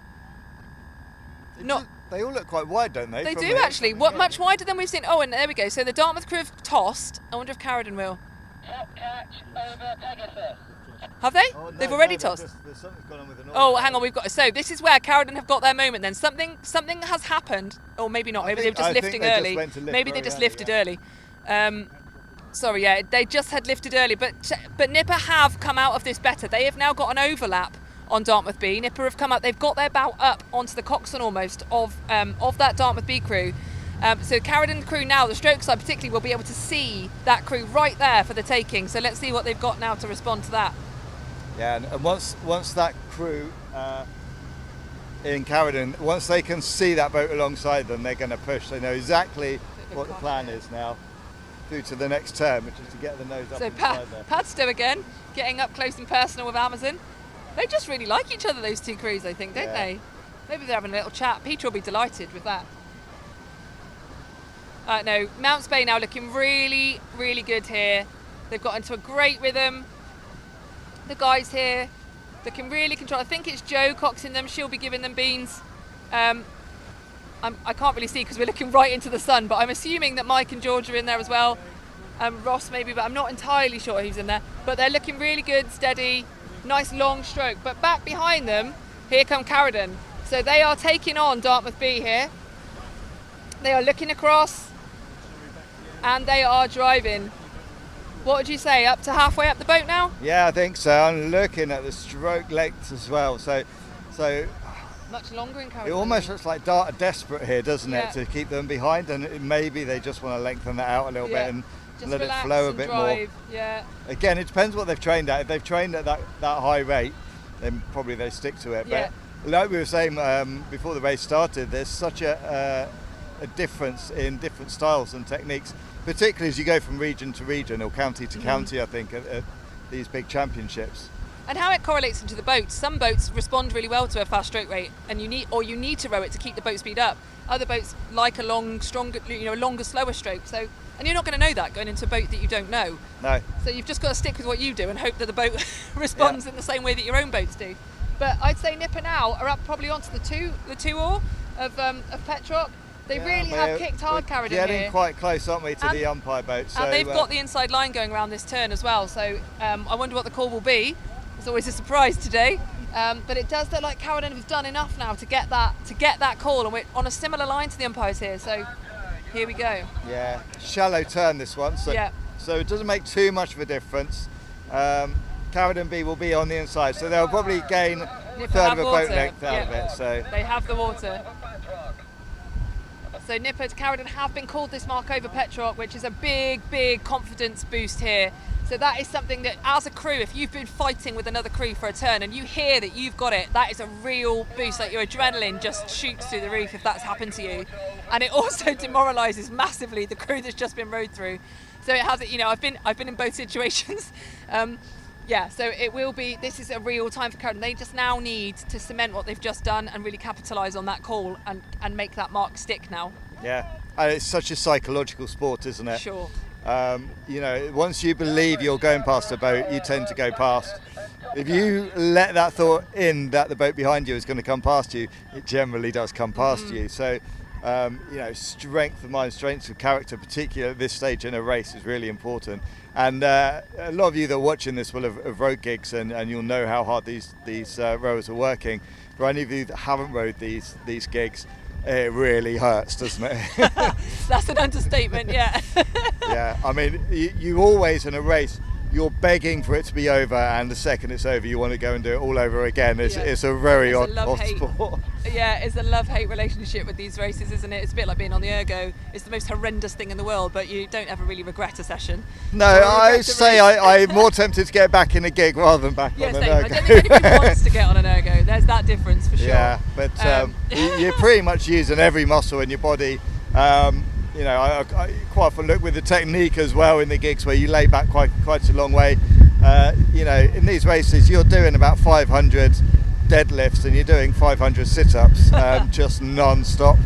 They all look quite wide, don't they? They do actually. What much wider than we've seen? Oh, and there we go. So the Dartmouth crew have tossed. I wonder if Carradine will. Top catch over Pegasus. Have they? Oh, no, They've already tossed. Something's gone on with an Oh, hang on, we've got. So this is where Carradine have got their moment. Then something has happened, or maybe not. Maybe they're just lifting early. Maybe they just lifted early. Sorry, yeah, they just had lifted early. But Nipper have come out of this better. They have now got an overlap on Dartmouth B. Nipper have come up. They've got their bow up onto the coxswain almost of that Dartmouth B crew. So Carradine crew now, the stroke side particularly, will be able to see that crew right there for the taking. So let's see what they've got now to respond to that. Yeah, and once that crew in Carradine, once they can see that boat alongside them, they're going to push. They know exactly what the plan is now through to the next turn, which is to get the nose up inside there. Padstow again, getting up close and personal with Amazon. They just really like each other, those two crews, I think, don't they? Maybe they're having a little chat. Peter will be delighted with that. No, Mounts Bay now looking really, really good here. They've got into a great rhythm. The guys here looking really controlled. I think it's Jo coxing them. She'll be giving them beans. I can't really see because we're looking right into the sun, but I'm assuming that Mike and George are in there as well. Ross maybe, but I'm not entirely sure who's in there. But they're looking really good, steady, nice long stroke. But back behind them, here come Carradine. So they are taking on Dartmouth B here. They are looking across and they are driving. What would you say, up to halfway up the boat now? Yeah, I think so. I'm looking at the stroke lengths as well. So much longer in Carradine. it almost looks like Dart are desperate here, doesn't it, to keep them behind, and maybe they just want to lengthen that out a little bit and just let it flow a bit more. Yeah. Again, it depends what they've trained at. If they've trained at that high rate, then probably they stick to it. Yeah. But like we were saying before the race started, there's such a difference in different styles and techniques, particularly as you go from region to region or county to county, I think, at these big championships. And how it correlates into the boats. Some boats respond really well to a fast stroke rate, and you need to row it to keep the boat speed up. Other boats like a longer, slower stroke. So, and you're not going to know that going into a boat that you don't know. No. So you've just got to stick with what you do and hope that the boat responds in the same way that your own boats do. But I'd say Nipper now are up probably onto the two oar of Petrock. They really have kicked hard, Carradine Getting here. quite close, aren't we, to the umpire boat? So, And they've got the inside line going around this turn as well. So I wonder what the call will be. It's always a surprise today. But it does look like Carradine have done enough now to get that call, and we're on a similar line to the umpires here. So here we go. Yeah, shallow turn this one. So, so it doesn't make too much of a difference. Carradine B will be on the inside, so they'll probably gain a third of a boat length out of it. So they have the water. So Nipper to Carradine have been called this mark over Petrock, which is a big confidence boost here. So that is something that, as a crew, if you've been fighting with another crew for a turn and you hear that you've got it, that is a real boost. Like, your adrenaline just shoots through the roof if that's happened to you. And it also demoralises massively the crew that's just been rowed through. So it has, you know, I've been in both situations. Yeah, so it will be, this is a real time for Carradine. They just now need to cement what they've just done and really capitalise on that call and make that mark stick now. yeah, and it's such a psychological sport, isn't it? Sure. You know, once you believe you're going past a boat, you tend to go past. If you let that thought in that the boat behind you is going to come past you, it generally does come past you. So, you know, strength of mind, strength of character, particularly at this stage in a race, is really important. And a lot of you that are watching this will have rowed gigs, and you'll know how hard these rowers are working. For any of you that haven't rowed these gigs, it really hurts, doesn't it? That's an understatement, yeah. Yeah, I mean, you always in a race, you're begging for it to be over, and the second it's over, you want to go and do it all over again. It's a very odd sport. Yeah, it's a love-hate relationship with these races, isn't it? It's a bit like being on the ergo. It's the most horrendous thing in the world, but you don't ever really regret a session. No, I say I'm more tempted to get back in a gig rather than back on an ergo. I don't think anybody wants to get on an ergo. There's that difference for sure. Yeah, but you're pretty much using every muscle in your body. You know, I quite often look with the technique as well in the gigs where you lay back quite a long way. You know, in these races you're doing about 500 deadlifts and you're doing 500 sit-ups just non-stop.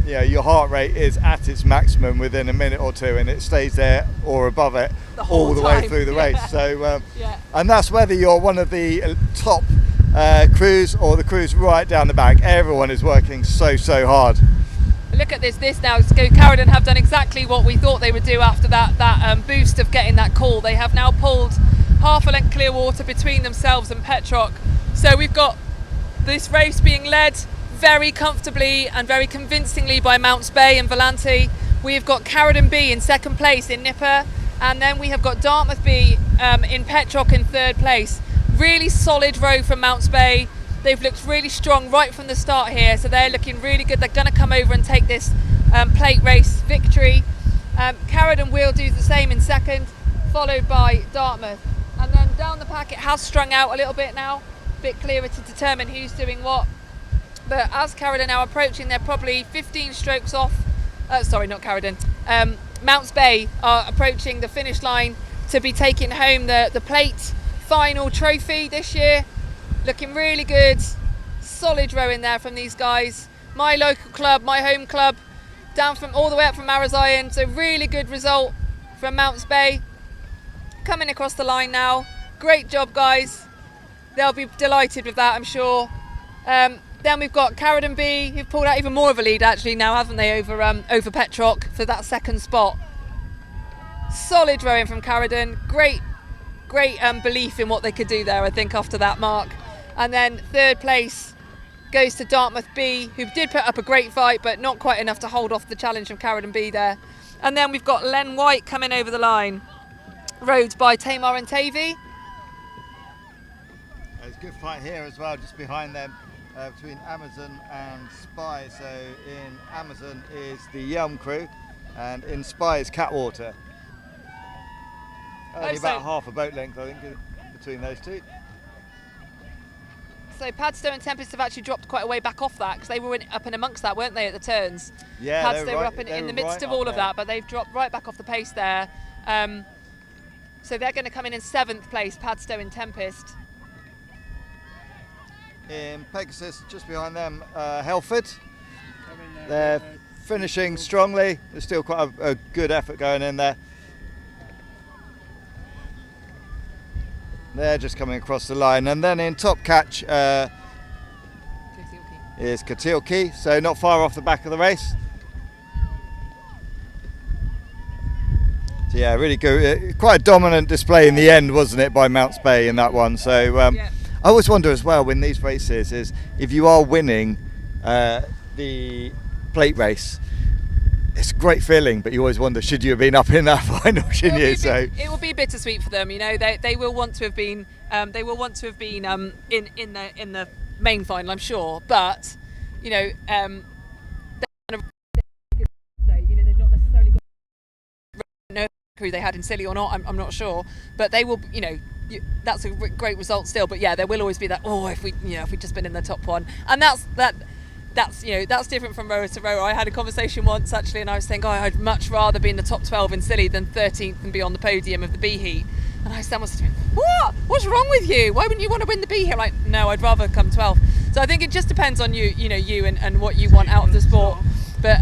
You know, your heart rate is at its maximum within a minute or two, and it stays there or above it all the way through the race. So, and that's whether you're one of the top crews or the crews right down the back. Everyone is working so hard. Look at this now. Carradine have done exactly what we thought they would do after that boost of getting that call. They have now pulled half a length clear water between themselves and Petrock. So we've got this race being led very comfortably and very convincingly by Mounts Bay and Volante. We've got Carradine B in second place in Nipper, and then we have got Dartmouth B in Petrock in third place. Really solid row from Mounts Bay. They've looked really strong right from the start here, so they're looking really good. They're going to come over and take this plate race victory. Carradine will do the same in second, followed by Dartmouth. And then down the pack it has strung out a little bit now, a bit clearer to determine who's doing what. But as Carradine now approaching, they're probably 15 strokes off. Sorry, not Carradine. Mounts Bay are approaching the finish line to be taking home the plate final trophy this year. Looking really good, solid rowing there from these guys. My local club, my home club, down from all the way up from Marazion. So really good result from Mounts Bay. Coming across the line now. Great job, guys. They'll be delighted with that, I'm sure. Then we've got Carradine B, who've pulled out even more of a lead actually now, haven't they, over Petrock for that second spot. Solid rowing from Carradine. Great belief in what they could do there, I think, after that mark. And then third place goes to Dartmouth B, who did put up a great fight, but not quite enough to hold off the challenge from Carradine B there. And then we've got Len White coming over the line, rowed by Tamar and Tavy. There's a good fight here as well, just behind them, between Amazon and Spy. So in Amazon is the Yelm crew, and in Spy is Catwater. Only about half a boat length, I think, between those two. So Padstow and Tempest have actually dropped quite a way back off that, because they were up and amongst that, weren't they, at the turns? Yeah, Padstow were up in the midst of all of that, but they've dropped right back off the pace there. So they're going to come in seventh place, Padstow and Tempest. In Pegasus, just behind them, Helford. They're finishing strongly. There's still quite a good effort going in there. They're just coming across the line. And then in top catch, is Katilki, so not far off the back of the race. So yeah, really good. Quite a dominant display in the end, wasn't it, by Mounts Bay in that one? So I always wonder as well in these races is if you are winning the plate race, it's a great feeling, but you always wonder, should you have been up in that final, shouldn't you? It will be bittersweet for them. You know, they will want to have been in the main final, I'm sure. But you know, they've not necessarily got no crew they had in Scilly or not. I'm not sure, but they will. You know, that's a great result still. But yeah, there will always be that. Oh, if we'd just been in the top one, and that's different from rower to rower. I had a conversation once actually, and I was saying, I'd much rather be in the top 12 in Scilly than 13th and be on the podium of the B heat. And someone said to me, what's wrong with you? Why wouldn't you want to win the B heat? I'm like, no, I'd rather come 12th. So I think it just depends on you and what you want out of the sport. But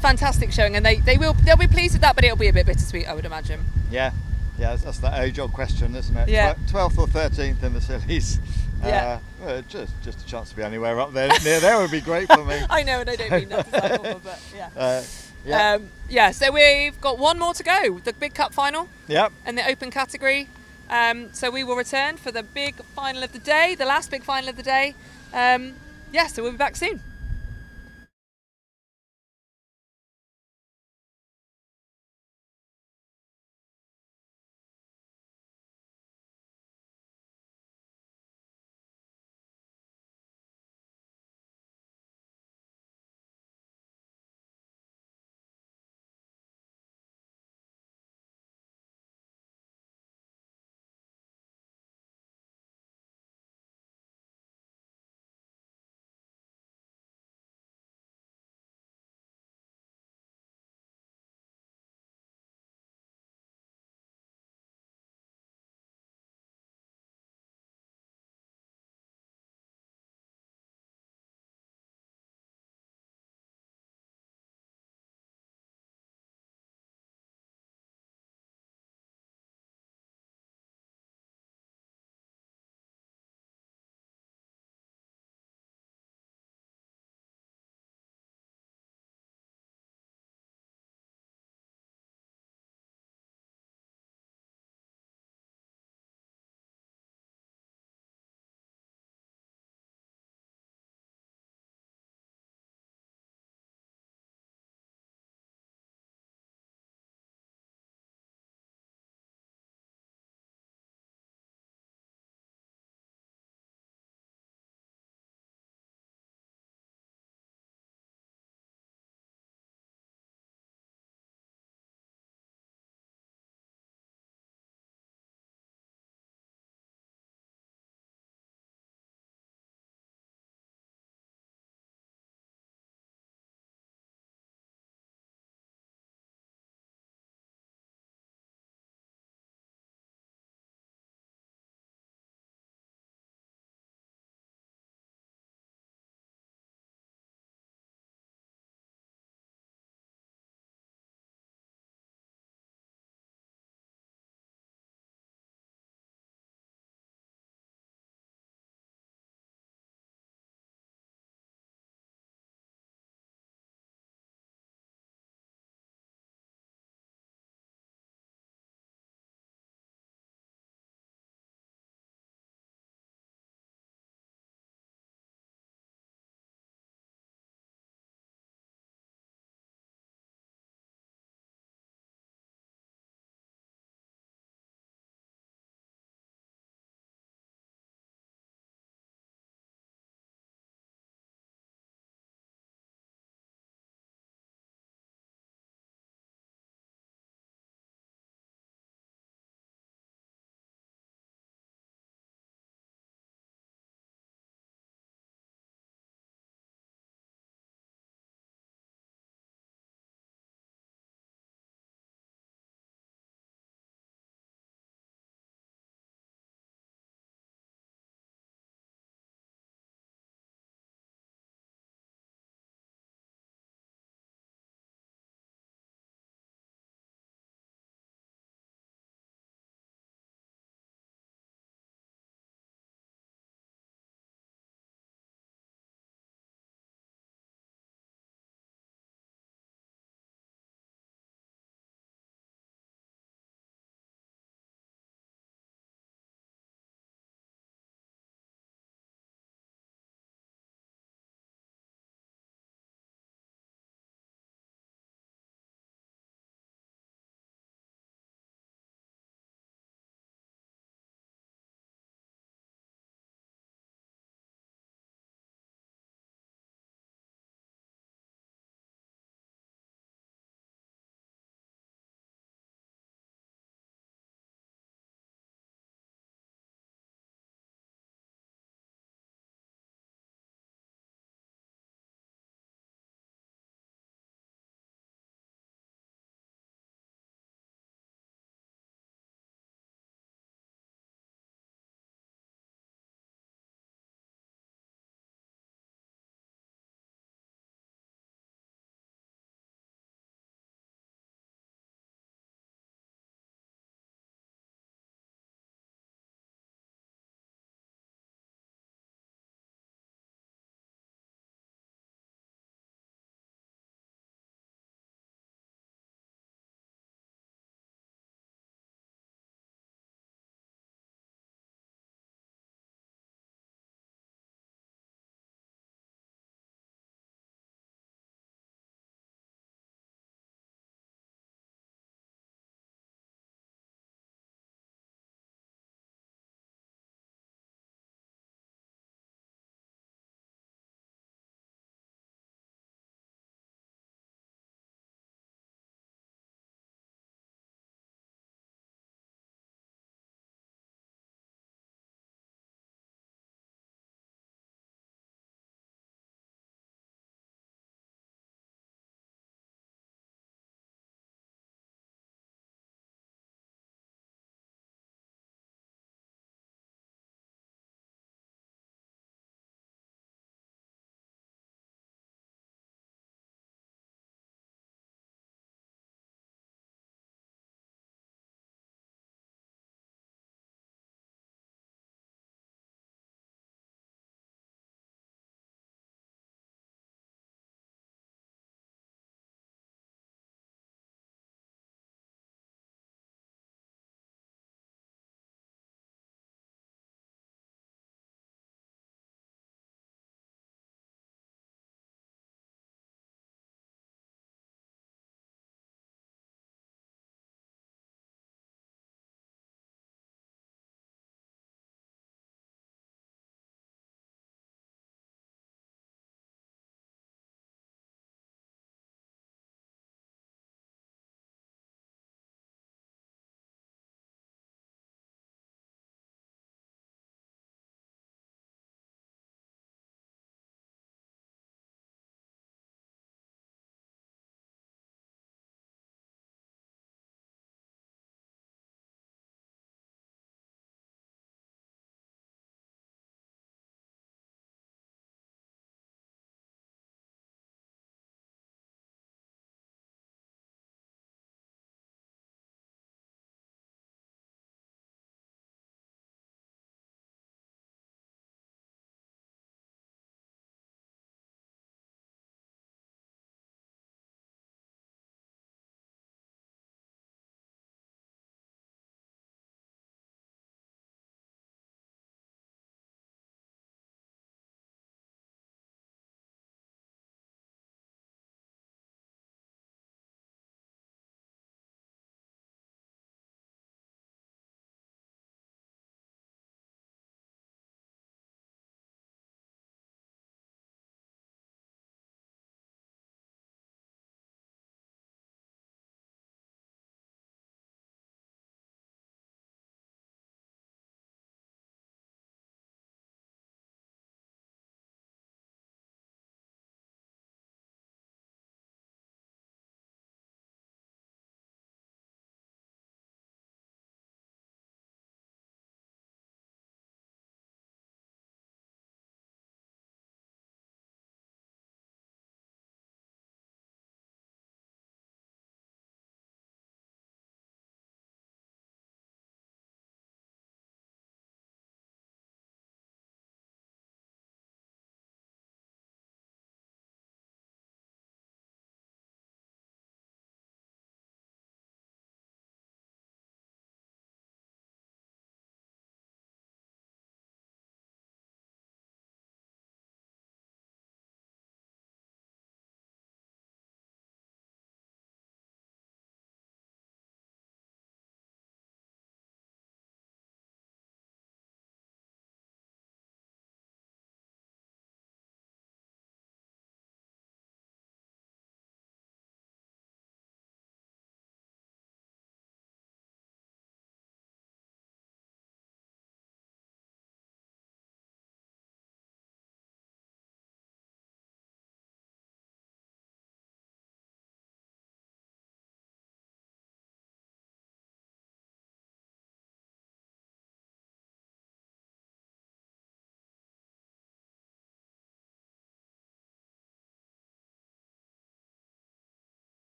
fantastic showing, and they'll be pleased with that, but it'll be a bit bittersweet, I would imagine. Yeah, that's that age-old question, isn't it? Yeah. 12th or 13th in the Scillies. Yeah. Just a chance to be anywhere up there near there would be great for me. I know, and I don't mean that to sound awful, but yeah. So we've got one more to go, the big cup final. Yep. And the open category. So we will return for the big final of the day, the last big final of the day. So we'll be back soon.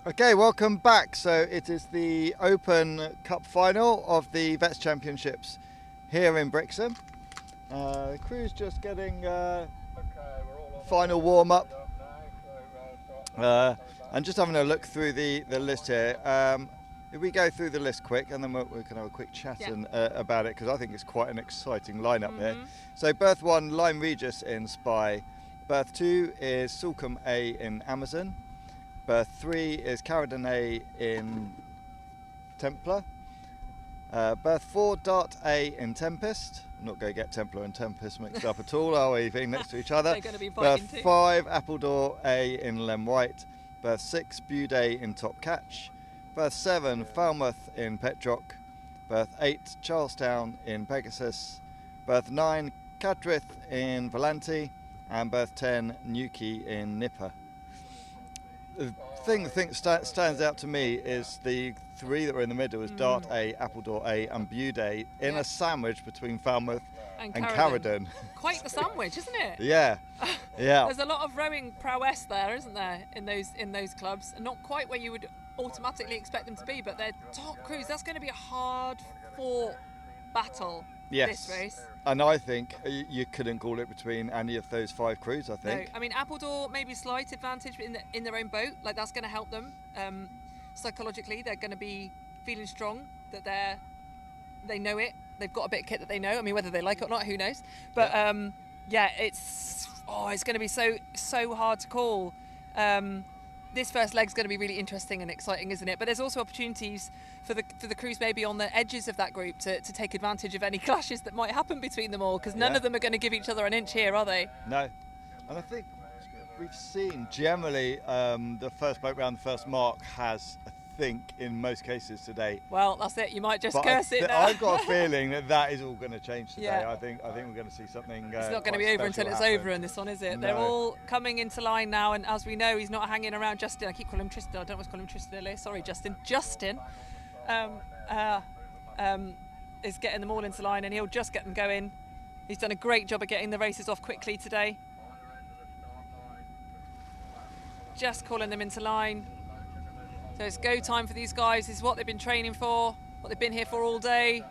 Okay, welcome back. So it is the Open Cup final of the Vets Championships here in Brixham. The crew's just getting final warm-up and just having a look through the list here. If we go through the list quick and then we can have a quick chat about it, because I think it's quite an exciting lineup here. So berth 1, Lyme Regis in Spy. Berth 2 is Sulcombe A in Amazon. Berth 3 is Caradon A in Templar. Berth 4, Dart A in Tempest. I'm not going to get Templar and Tempest mixed up at all, are we? Being next to each other. They're going to be fighting Berth too. 5, Appledore A in Lem White. Berth 6, Bude in Top Catch. Berth 7, Falmouth in Petrock. Berth 8, Charlestown in Pegasus. Berth 9, Cadrith in Volante. And berth 10, Newquay in Nipper. The thing that stands out to me is the 3 that were in the middle is Dart A, Appledore A and Bude in a sandwich between Falmouth and Caradon. Quite the sandwich, isn't it? Yeah, yeah. There's a lot of rowing prowess there, isn't there, in those clubs, and not quite where you would automatically expect them to be, but they're top crews. That's going to be a hard-fought battle. Yes. This race. And I think you couldn't call it between any of those 5 crews, I think. No, I mean Appledore maybe slight advantage in their own boat. Like that's going to help them psychologically. They're going to be feeling strong that they know it. They've got a bit of kit that they know. I mean, whether they like it or not, who knows? But yeah, it's going to be so hard to call. This first leg's going to be really interesting and exciting, isn't it? But there's also opportunities for the crews maybe on the edges of that group to take advantage of any clashes that might happen between them all, because none of them are going to give each other an inch here, are they? No. And I think we've seen generally the first boat round, the first mark has, I think, in most cases today. Well, that's it. You might just But curse it now. I've got a feeling that is all going to change today. Yeah. I think we're going to see something. It's not going to be over until it's over in this one, is it? No. They're all coming into line now, and as we know, he's not hanging around. Justin, I keep calling him Tristan. I don't want to call him Tristan earlier. Sorry, Justin. Justin is getting them all into line, and he'll just get them going. He's done a great job of getting the races off quickly today. Just calling them into line. So it's go time for these guys. This is what they've been training for, what they've been here for all day.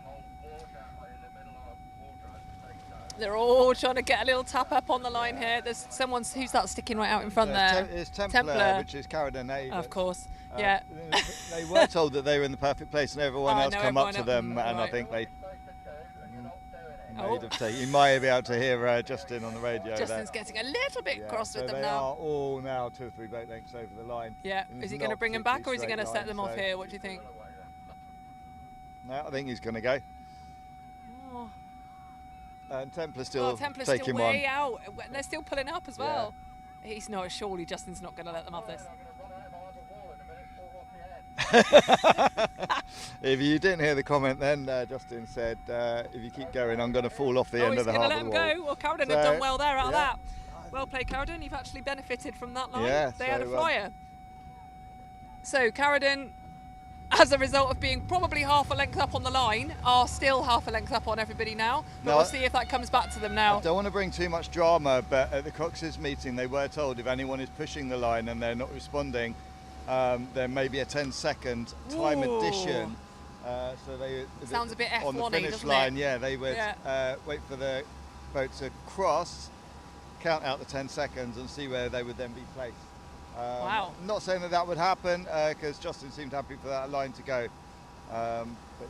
They're all trying to get a little tap up on the line here. There's someone, who's that sticking right out in front there? It's Templar, which is Caradon A. Of course, yeah. They were told that they were in the perfect place, and everyone else come up to them, and right. I think they you might be able to hear Justin on the radio. Justin's getting a little bit cross with them they now. are all now 2 or 3 boat lengths over the line. Yeah, is he going to bring them back, or is he going to set them off here? What do you think? No, I think he's going to go. Oh. And Templar's still Templar's taking still one. way out. They're still pulling up as well. He's not. Surely Justin's not going to let them have this. If you didn't hear the comment then, Justin said, if you keep going, I'm going to fall off the end of the harbour wall. He's going to let him go. Well, Caradon have done well there out of that. Well played, Caradon. You've actually benefited from that line. Yeah, they had a flyer. So Caradon, as a result of being probably half a length up on the line, are still half a length up on everybody now. But we'll see if that comes back to them now. I don't want to bring too much drama, but at the Cox's meeting, they were told if anyone is pushing the line and they're not responding, there may be a 10-second time addition. So they sounds a bit F1-y, on the finish doesn't line. it? Yeah, they would wait for the boat to cross, count out the 10 seconds, and see where they would then be placed. Wow. Not saying that would happen because Justin seemed happy for that line to go. But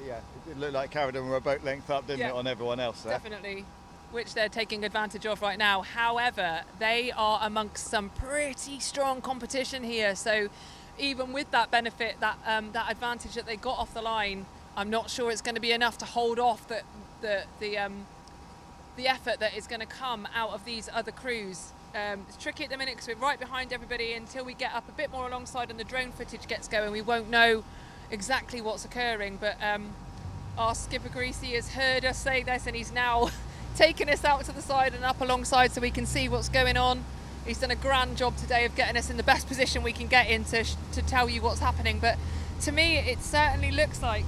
yeah, it did look like Caradon were a boat length up, didn't it, on everyone else there? Definitely, which they're taking advantage of right now. However, they are amongst some pretty strong competition here. So even with that benefit, that advantage that they got off the line, I'm not sure it's going to be enough to hold off the effort that is going to come out of these other crews. It's tricky at the minute because we're right behind everybody. Until we get up a bit more alongside and the drone footage gets going, we won't know exactly what's occurring. But our skipper Greasy has heard us say this, and he's now taken us out to the side and up alongside so we can see what's going on. He's done a grand job today of getting us in the best position we can get in to tell you what's happening. But to me, it certainly looks like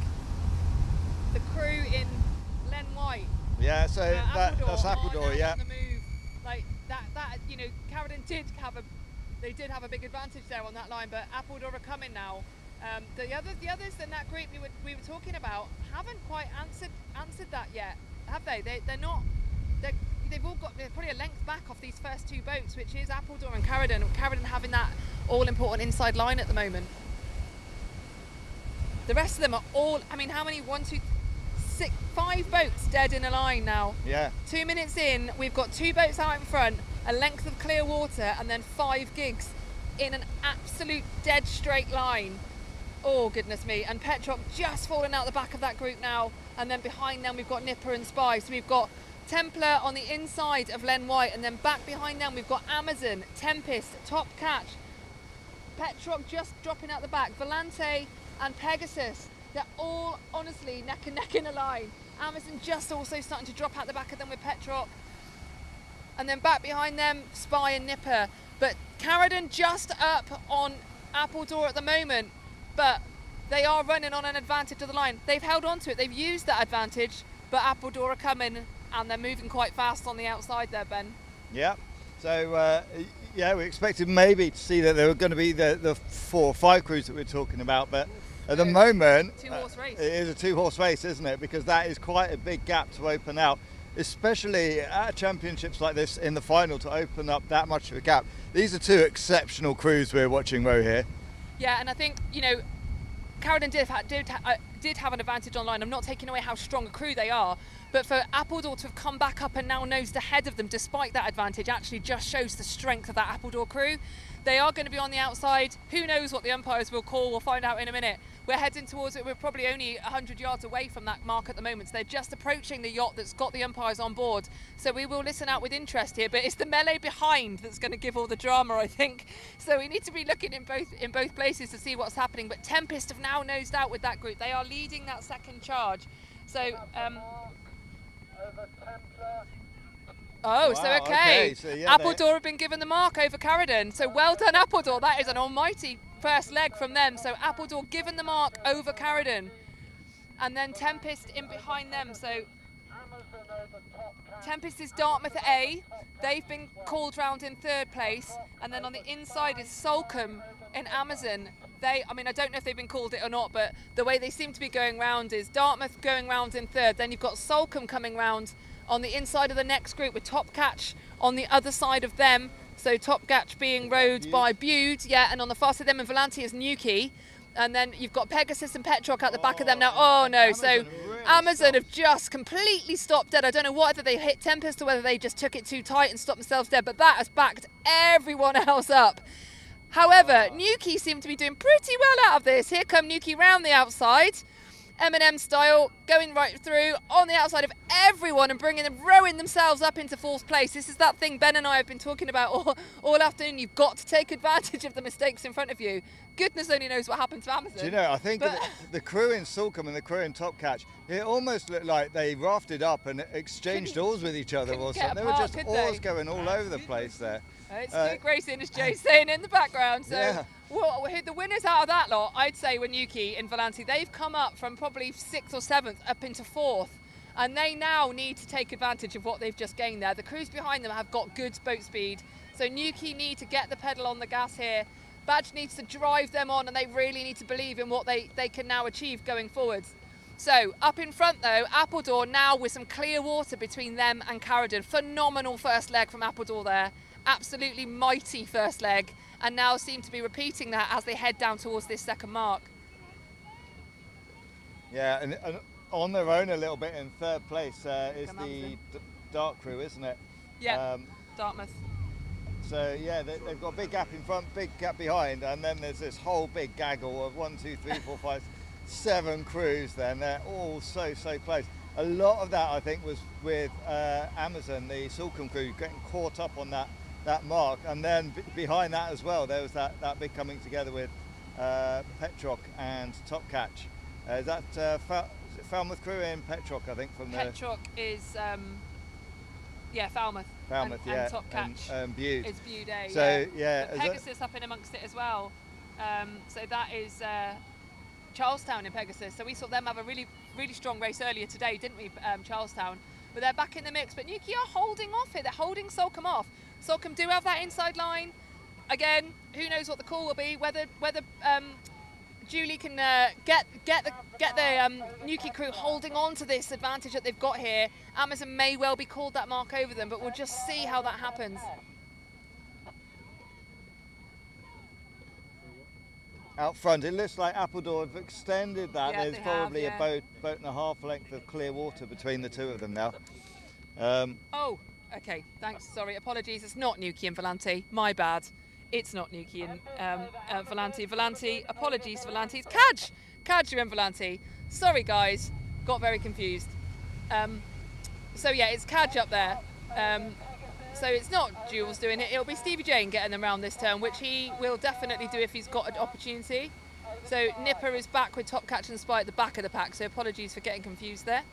the crew in Len White. Yeah, so that's Appledore, yeah. On the move. Like that, you know, Caradon did have a They did have a big advantage there on that line, but Appledore are coming now. The others in that group we were talking about haven't quite answered that yet, have they? They've all got, they're probably a length back off these first two boats, which is Appledore and Carradine. Carradine having that all-important inside line at the moment. The rest of them are all, I mean, how many? 1, 2, 6, 5 boats dead in a line now. Yeah. 2 minutes in, we've got 2 boats out in front, a length of clear water, and then 5 gigs in an absolute dead straight line. Oh, goodness me. And Petrock just falling out the back of that group now. And then behind them, we've got Nipper and Spy. So we've got Templar on the inside of Len White. And then back behind them, we've got Amazon, Tempest, Top Catch. Petrock just dropping out the back. Volante and Pegasus. They're all, honestly, neck and neck in a line. Amazon just also starting to drop out the back of them with Petrock. And then back behind them, Spy and Nipper. But Carradine just up on Appledore at the moment. But they are running on an advantage of the line. They've held on to it. They've used that advantage. But Appledore are coming and they're moving quite fast on the outside there, Ben. Yeah. So, yeah, we expected maybe to see that there were going to be the 4 or 5 crews that we're talking about. But at the moment, 2-horse race. It is a 2-horse race, isn't it? Because that is quite a big gap to open out, especially at championships like this in the final, to open up that much of a gap. These are 2 exceptional crews we're watching row here. Yeah, and I think, you know, Carradine did have an advantage online. I'm not taking away how strong a crew they are, but for Appledore to have come back up and now nosed ahead of them despite that advantage actually just shows the strength of that Appledore crew. They are going to be on the outside. Who knows what the umpires will call? We'll find out in a minute. We're heading towards it. We're probably only 100 yards away from that mark at the moment. So they're just approaching the yacht that's got the umpires on board. So we will listen out with interest here. But it's the melee behind that's going to give all the drama, I think. So we need to be looking in both places to see what's happening. But Tempest have now nosed out with that group. They are leading that second charge. So, Over Templar. oh, Wow, so okay. So, yeah, Appledore have been given the mark over Carradine. So well done, Appledore. That is an almighty first leg from them. So Appledore given the mark over Carradine. And then Tempest in behind them. So Amazon over Top Catch. Tempest is Dartmouth A. They've been called round in 3rd place. And then on the inside is Salcombe in Amazon. I mean, I don't know if they've been called it or not, but the way they seem to be going round is Dartmouth going round in 3rd. Then you've got Salcombe coming round on the inside of the next group with Top Catch on the other side of them. So Top Catch being rowed by Bude, yeah, and on the far side of them and Volante is Newquay. And then you've got Pegasus and Petrock at the back of them now. Oh no, so Amazon have just completely stopped dead. I don't know whether they hit Tempest or whether they just took it too tight and stopped themselves dead, but that has backed everyone else up. However, Newquay seem to be doing pretty well out of this. Here come Newquay round the outside. M&M style, going right through on the outside of everyone and bringing them, rowing themselves up into 4th place. This is that thing Ben and I have been talking about all afternoon. You've got to take advantage of the mistakes in front of you. Goodness only knows what happened to Amazon. Do you know, I think the crew in Salcombe and the crew in Top Catch, it almost looked like they rafted up and exchanged ours with each other or something. They were just oars going all over the place there. It's good racing, as Jay's saying in the background. So, yeah. Well, the winners out of that lot, I'd say, were Newquay and Volante. They've come up from probably 6th or 7th up into 4th. And they now need to take advantage of what they've just gained there. The crews behind them have got good boat speed. So Newquay need to get the pedal on the gas here. Badge needs to drive them on, and they really need to believe in what they can now achieve going forwards. So up in front though, Appledore now with some clear water between them and Carradine. Phenomenal first leg from Appledore there. Absolutely mighty first leg, and now seem to be repeating that as they head down towards this second mark. Yeah, and on their own a little bit in 3rd place is the Dart crew, isn't it? Yeah, Dartmouth. So yeah, they've got a big gap in front, big gap behind, and then there's this whole big gaggle of 1, 2, 3, 4, 5, 7 crews then. They're all so close. A lot of that I think was with Amazon, the Salcombe crew, getting caught up on that mark, and then behind that as well there was that big coming together with Petrock and Top Catch. Is that Falmouth crew in Petrock, I think, from Petrock is Falmouth. Falmouth, and, yeah, and Top Catch and Bude. is Bude A. So yeah, But Pegasus up in amongst it as well. So that is Charlestown in Pegasus. So we saw them have a really strong race earlier today, didn't we, Charlestown? But they're back in the mix. But Newquay are holding off here. They're holding Salcombe off. Salcombe do have that inside line. again, who knows what the call will be? Whether Julie can get the Nuki crew holding on to this advantage that they've got here. Amazon may well be called that mark over them, but we'll just see how that happens. Out front, it looks like Appledore have extended that. Yeah, There's they probably have, yeah. a boat and a half length of clear water between the two of them now. Oh, okay, thanks, sorry, apologies, it's not Nuki and Volante, my bad. It's not Nuki and Volante. Volante, apologies Volante, it's Kaj! Kaj and Volante. Sorry guys, got very confused. So yeah, it's Kaj up there. So it's not Jules doing it, it'll be Stevie Jane getting them around this turn, which he will definitely do if he's got an opportunity. So Nipper is back with Top Catch and Spy at the back of the pack, so apologies for getting confused there.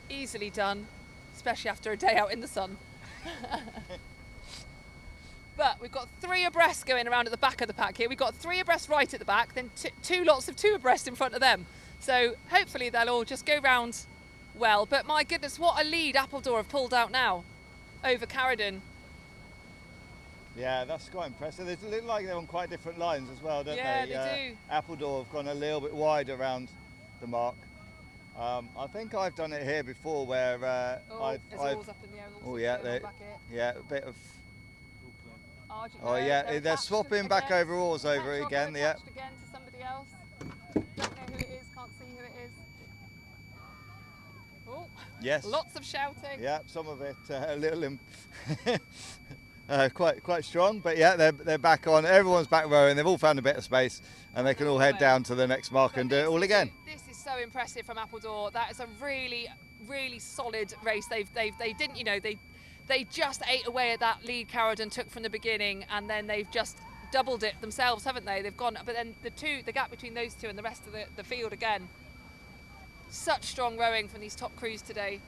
Easily done, especially after a day out in the sun. But we've got 3 abreast going around at the back of the pack here. We've got 3 abreast right at the back, then 2 lots of 2 abreast in front of them. So hopefully they'll all just go round well. But my goodness, what a lead Appledore have pulled out now over Carradine. Yeah, that's quite impressive. They look like they're on quite different lines as well, don't Yeah, they? they do. Appledore have gone a little bit wide around the mark. I think I've done it here before where There's oars up in the air. Oh yeah, a bit of. Argent Oh there, yeah, they're they're attached swapping back again. over oars over Petrock again. are Yeah. attached again to somebody else. Don't know who it is. Can't see who it is. Oh, Yes. lots of shouting. Yeah, some of it a little quite strong, but yeah, they're back on. Everyone's back rowing. They've all found a bit of space, and they can all head down to the next mark and do it all again. This is so impressive from Appledore. That is a really, really solid race. They didn't, you know, they just ate away at that lead Carradine took from the beginning, and then they've just doubled it themselves, haven't they? They've gone, but then the gap between those two and the rest of the field again. Such strong rowing from these top crews today.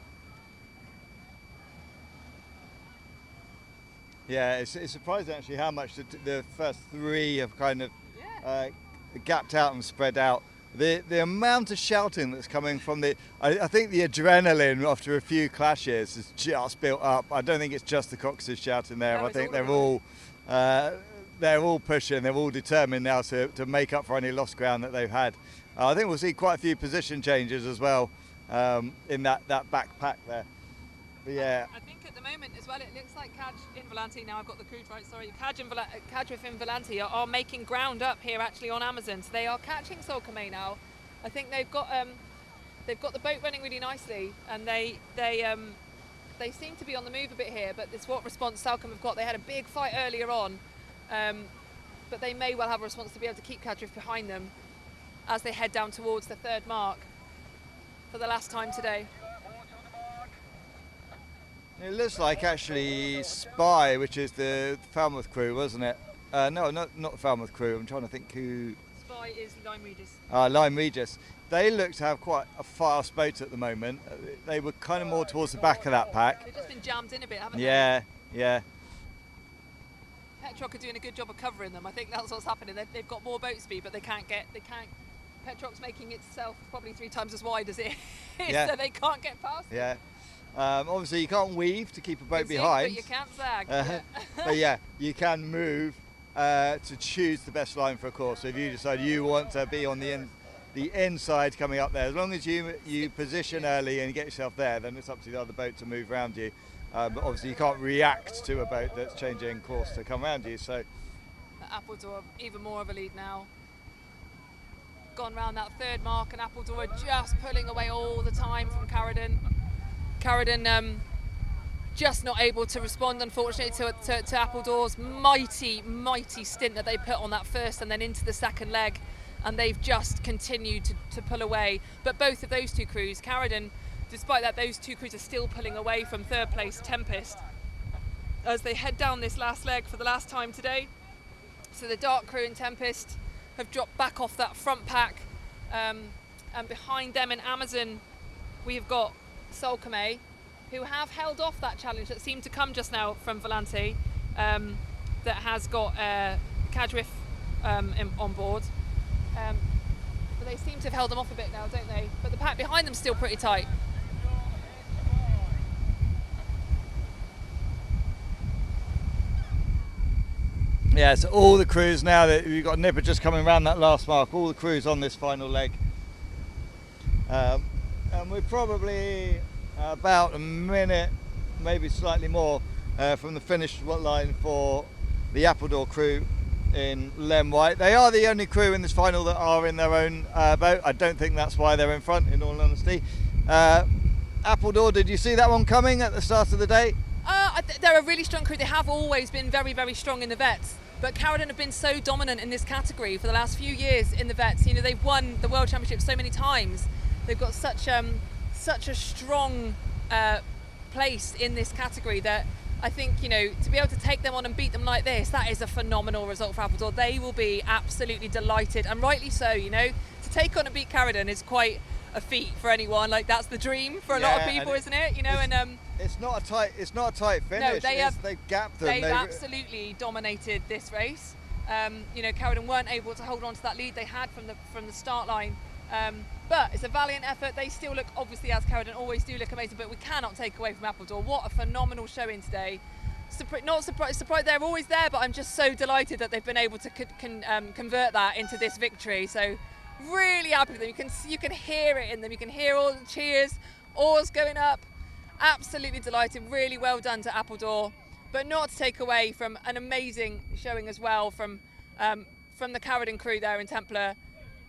Yeah, it's surprising actually how much the first 3 have kind of gapped out and spread out. The amount of shouting that's coming from I think the adrenaline after a few clashes has just built up. I don't think it's just the Coxes shouting there. No, I think they're all pushing. They're all determined now to make up for any lost ground that they've had. I think we'll see quite a few position changes as well in that back pack there. But yeah. I think at the moment as well, it looks like Kaj in Volante, now I've got the crew right, sorry, Kaj with Volante are making ground up here actually on Amazon. So they are catching Solcomay now. I think they've got the boat running really nicely, and they seem to be on the move a bit here, but it's what response Salcombe have got. They had a big fight earlier on, but they may well have a response to be able to keep Cadriff behind them as they head down towards the 3rd mark for the last time today. It looks like actually Spy, which is the Falmouth crew, wasn't it? No, not the Falmouth crew. I'm trying to think who. Spy is Lyme Regis. Lyme Regis. They look to have quite a fast boat at the moment. They were kind of more towards the back of that pack. They've just been jammed in a bit, haven't Yeah. they? Petrock are doing a good job of covering them. I think that's what's happening. They've got more boat speed, but they can't. Petrock's making itself probably 3 times as wide as it is, so they can't get past it. Yeah. Obviously, you can't weave to keep a boat Zig, behind. but you can't zag. But yeah, you can move to choose the best line for a course. So if you decide you want to be on the inside coming up there, as long as you position early and get yourself there, then it's up to the other boat to move around you. But obviously, you can't react to a boat that's changing course to come around you. So Appledore even more of a lead now. Gone round that 3rd mark, and Appledore are just pulling away all the time from Carradine. Carradine just not able to respond, unfortunately, to Appledore's mighty stint that they put on that first and then into the 2nd leg, and they've just continued to pull away. But both of those 2 crews, Carradine, despite that, those 2 crews are still pulling away from 3rd place Tempest as they head down this last leg for the last time today. So the Dark crew and Tempest have dropped back off that front pack, and behind them in Amazon we've got Solcomay, who have held off that challenge that seemed to come just now from Volante, that has got Cadriff on board. But they seem to have held them off a bit now, don't they? But the pack behind them's still pretty tight. Yeah, so all the crews now that you've got Nipper just coming around that last mark, all the crews on this final leg. And we're probably about a minute, maybe slightly more, from the finish line for the Appledore crew in Lem White. They are the only crew in this final that are in their own boat. I don't think that's why they're in front, in all honesty. Appledore, did you see that one coming at the start of the day? They're a really strong crew. They have always been very, very strong in the vets. But Carradine have been so dominant in this category for the last few years in the vets. You know, they've won the World Championship so many times. They've got such a strong place in this category that I think, you know, to be able to take them on and beat them like this, that is a phenomenal result for Appledore. They will be absolutely delighted, and rightly so. You know, to take on and beat Carradine is quite a feat for anyone. Like, that's the dream for a lot of people, isn't it? You know, it's not a tight finish. No, they've gapped them. They've absolutely dominated this race. You know, Carradine weren't able to hold on to that lead they had from the start line. But it's a valiant effort. They still look, obviously, as Carradine always do, look amazing. But we cannot take away from Appledore. What a phenomenal showing today. Not surprised. They're always there, but I'm just so delighted that they've been able to convert that into this victory. So really happy with them. You can hear it in them. You can hear all the cheers, oars going up. Absolutely delighted. Really well done to Appledore. But not to take away from an amazing showing as well from the Carradine crew there in Templar.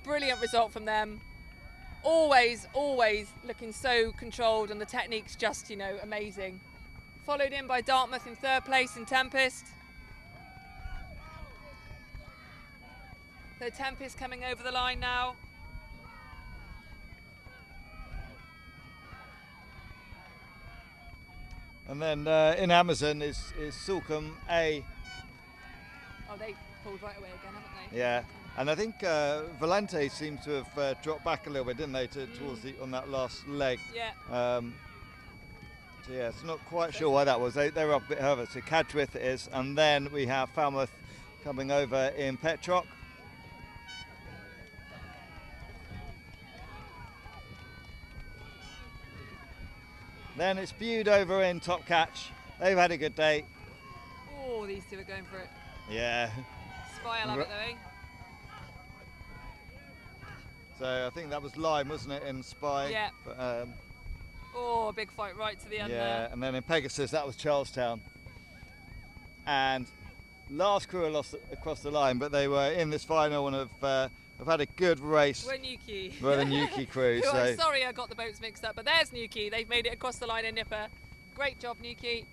Brilliant result from them. Always looking so controlled, and the technique's just, you know, amazing. Followed in by Dartmouth in third place in Tempest. So Tempest coming over the line now. And then in Amazon is Sulcombe A. Oh, they pulled right away again, haven't they? Yeah. And I think Valente seemed to have dropped back a little bit, didn't they, towards on that last leg? Yeah. So yeah, it's not quite sure why that was. They were up a bit further. So Cadgwith it is, and then we have Falmouth coming over in Petrock. Then it's Bude over in Top Catch. They've had a good day. Oh, these two are going for it. Yeah. Spy, I love it though, eh? So I think that was Lyme, wasn't it, in Spy? Yeah. But, oh, a big fight right to the end yeah, and then in Pegasus, that was Charlestown. And last crew lost across the line, but they were in this final and have had a good race. We're Newquay. We're the Newquay crew. So. So Sorry I got the boats mixed up, but there's Newquay. They've made it across the line in Nipper. Great job, Newquay.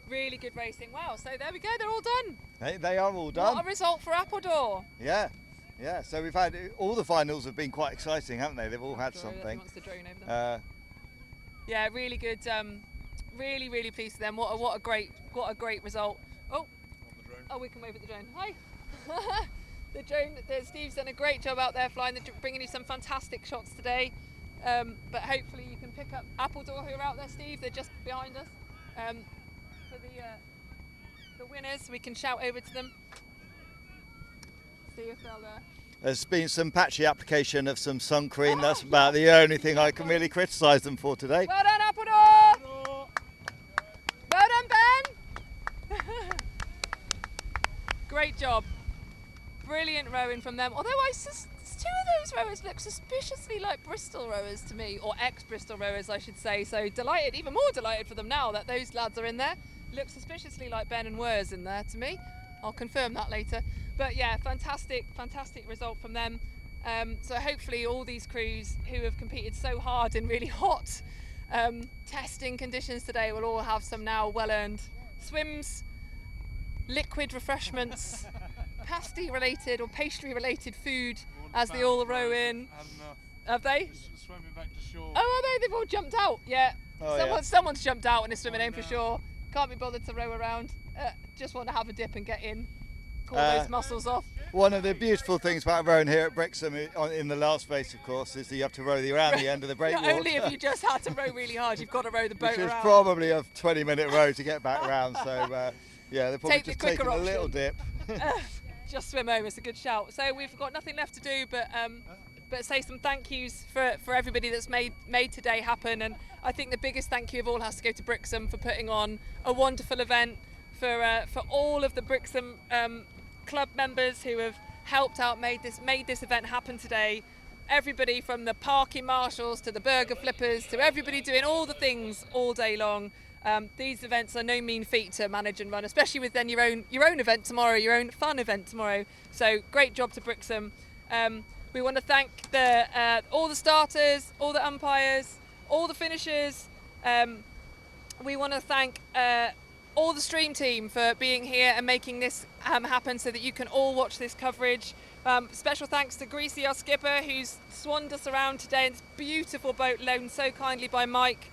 Really good racing. Wow, so there we go, they're all done. they are all done. What a result for Appledore. Yeah. Yeah, so we've had all the finals have been quite exciting, haven't they? They've all had He something. wants to drone over them. Yeah, really good. Really pleased with them. What a great result. Oh, we can wave at the drone. Hi. The drone. Steve's done a great job out there flying, bringing you some fantastic shots today. But hopefully you can pick up Appledore, who are out there. Steve, they're just behind us. For the winners, we can shout over to them. See if they'll. There's been some patchy application of some sun cream. That's about the only thing I can really criticise them for today. Well done, Appledore! Well done, Ben! Great job. Brilliant rowing from them. Although two of those rowers look suspiciously like Bristol rowers to me, or ex-Bristol rowers, I should say. So delighted, even more delighted for them now that those lads are in there. Look suspiciously like Ben and Wers in there to me. I'll confirm that later. But yeah, fantastic result from them. So hopefully all these crews who have competed so hard in really hot testing conditions today will all have some now well-earned swims, liquid refreshments, pasty related or pastry related food as they all row in. Have they? Swimming back to shore. Oh, are they? They've all jumped out. Yeah. Oh, Someone's jumped out and is swimming in for sure. Can't be bothered to row around. Just want to have a dip and get in. Cool those muscles off. One of the beautiful things about rowing here at Brixham in the last race, of course, is that you have to row around the end of the breakwater. Not only have you just had to row really hard, you've got to row the boat which is around. probably a 20-minute row to get back round. So yeah, they're probably just taking a little dip. Just swim over. It's a good shout. So we've got nothing left to do but say some thank yous for everybody that's made today happen. And I think the biggest thank you of all has to go to Brixham for putting on a wonderful event for all of the Brixham club members who have helped out, made this event happen today. Everybody from the parking marshals to the burger flippers to everybody doing all the things all day long. These events are no mean feat to manage and run, especially with then your own event tomorrow, your own fun event tomorrow. So great job to Brixham. We want to thank all the starters, all the umpires, all the finishers. We want to thank all the stream team for being here and making this happen so that you can all watch this coverage. Special thanks to Greasy, our skipper, who's swanned us around today in this beautiful boat loaned so kindly by Mike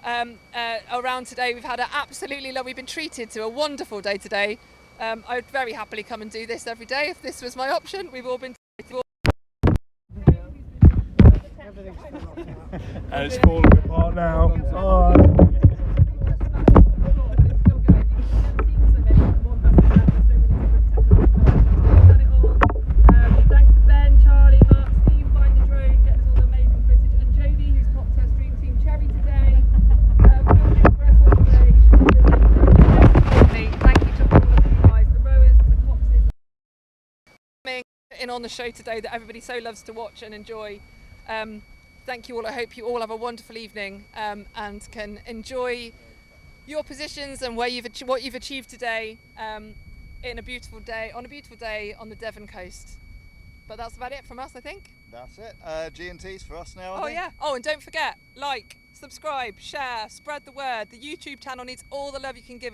around today. We've had an absolutely lovely, we've been treated to a wonderful day today. I'd very happily come and do this every day if this was my option. We've all been and it's falling apart now. Oh. Thanks to Ben, Charlie, Mark, Steve behind the drone, getting us all the amazing footage, and Jodie, who's popped her stream team Cherry today. Thank you to all of you guys, the rowers, the coxes, coming in on the show today that everybody so loves to watch and enjoy. Thank you all. I hope you all have a wonderful evening and can enjoy your positions and what you've achieved today in a beautiful day on the Devon coast. But that's about it from us, I think. That's it. G&T's for us now, I Oh think. yeah. Oh, and don't forget, like, subscribe, share, spread the word. The YouTube channel needs all the love you can give it.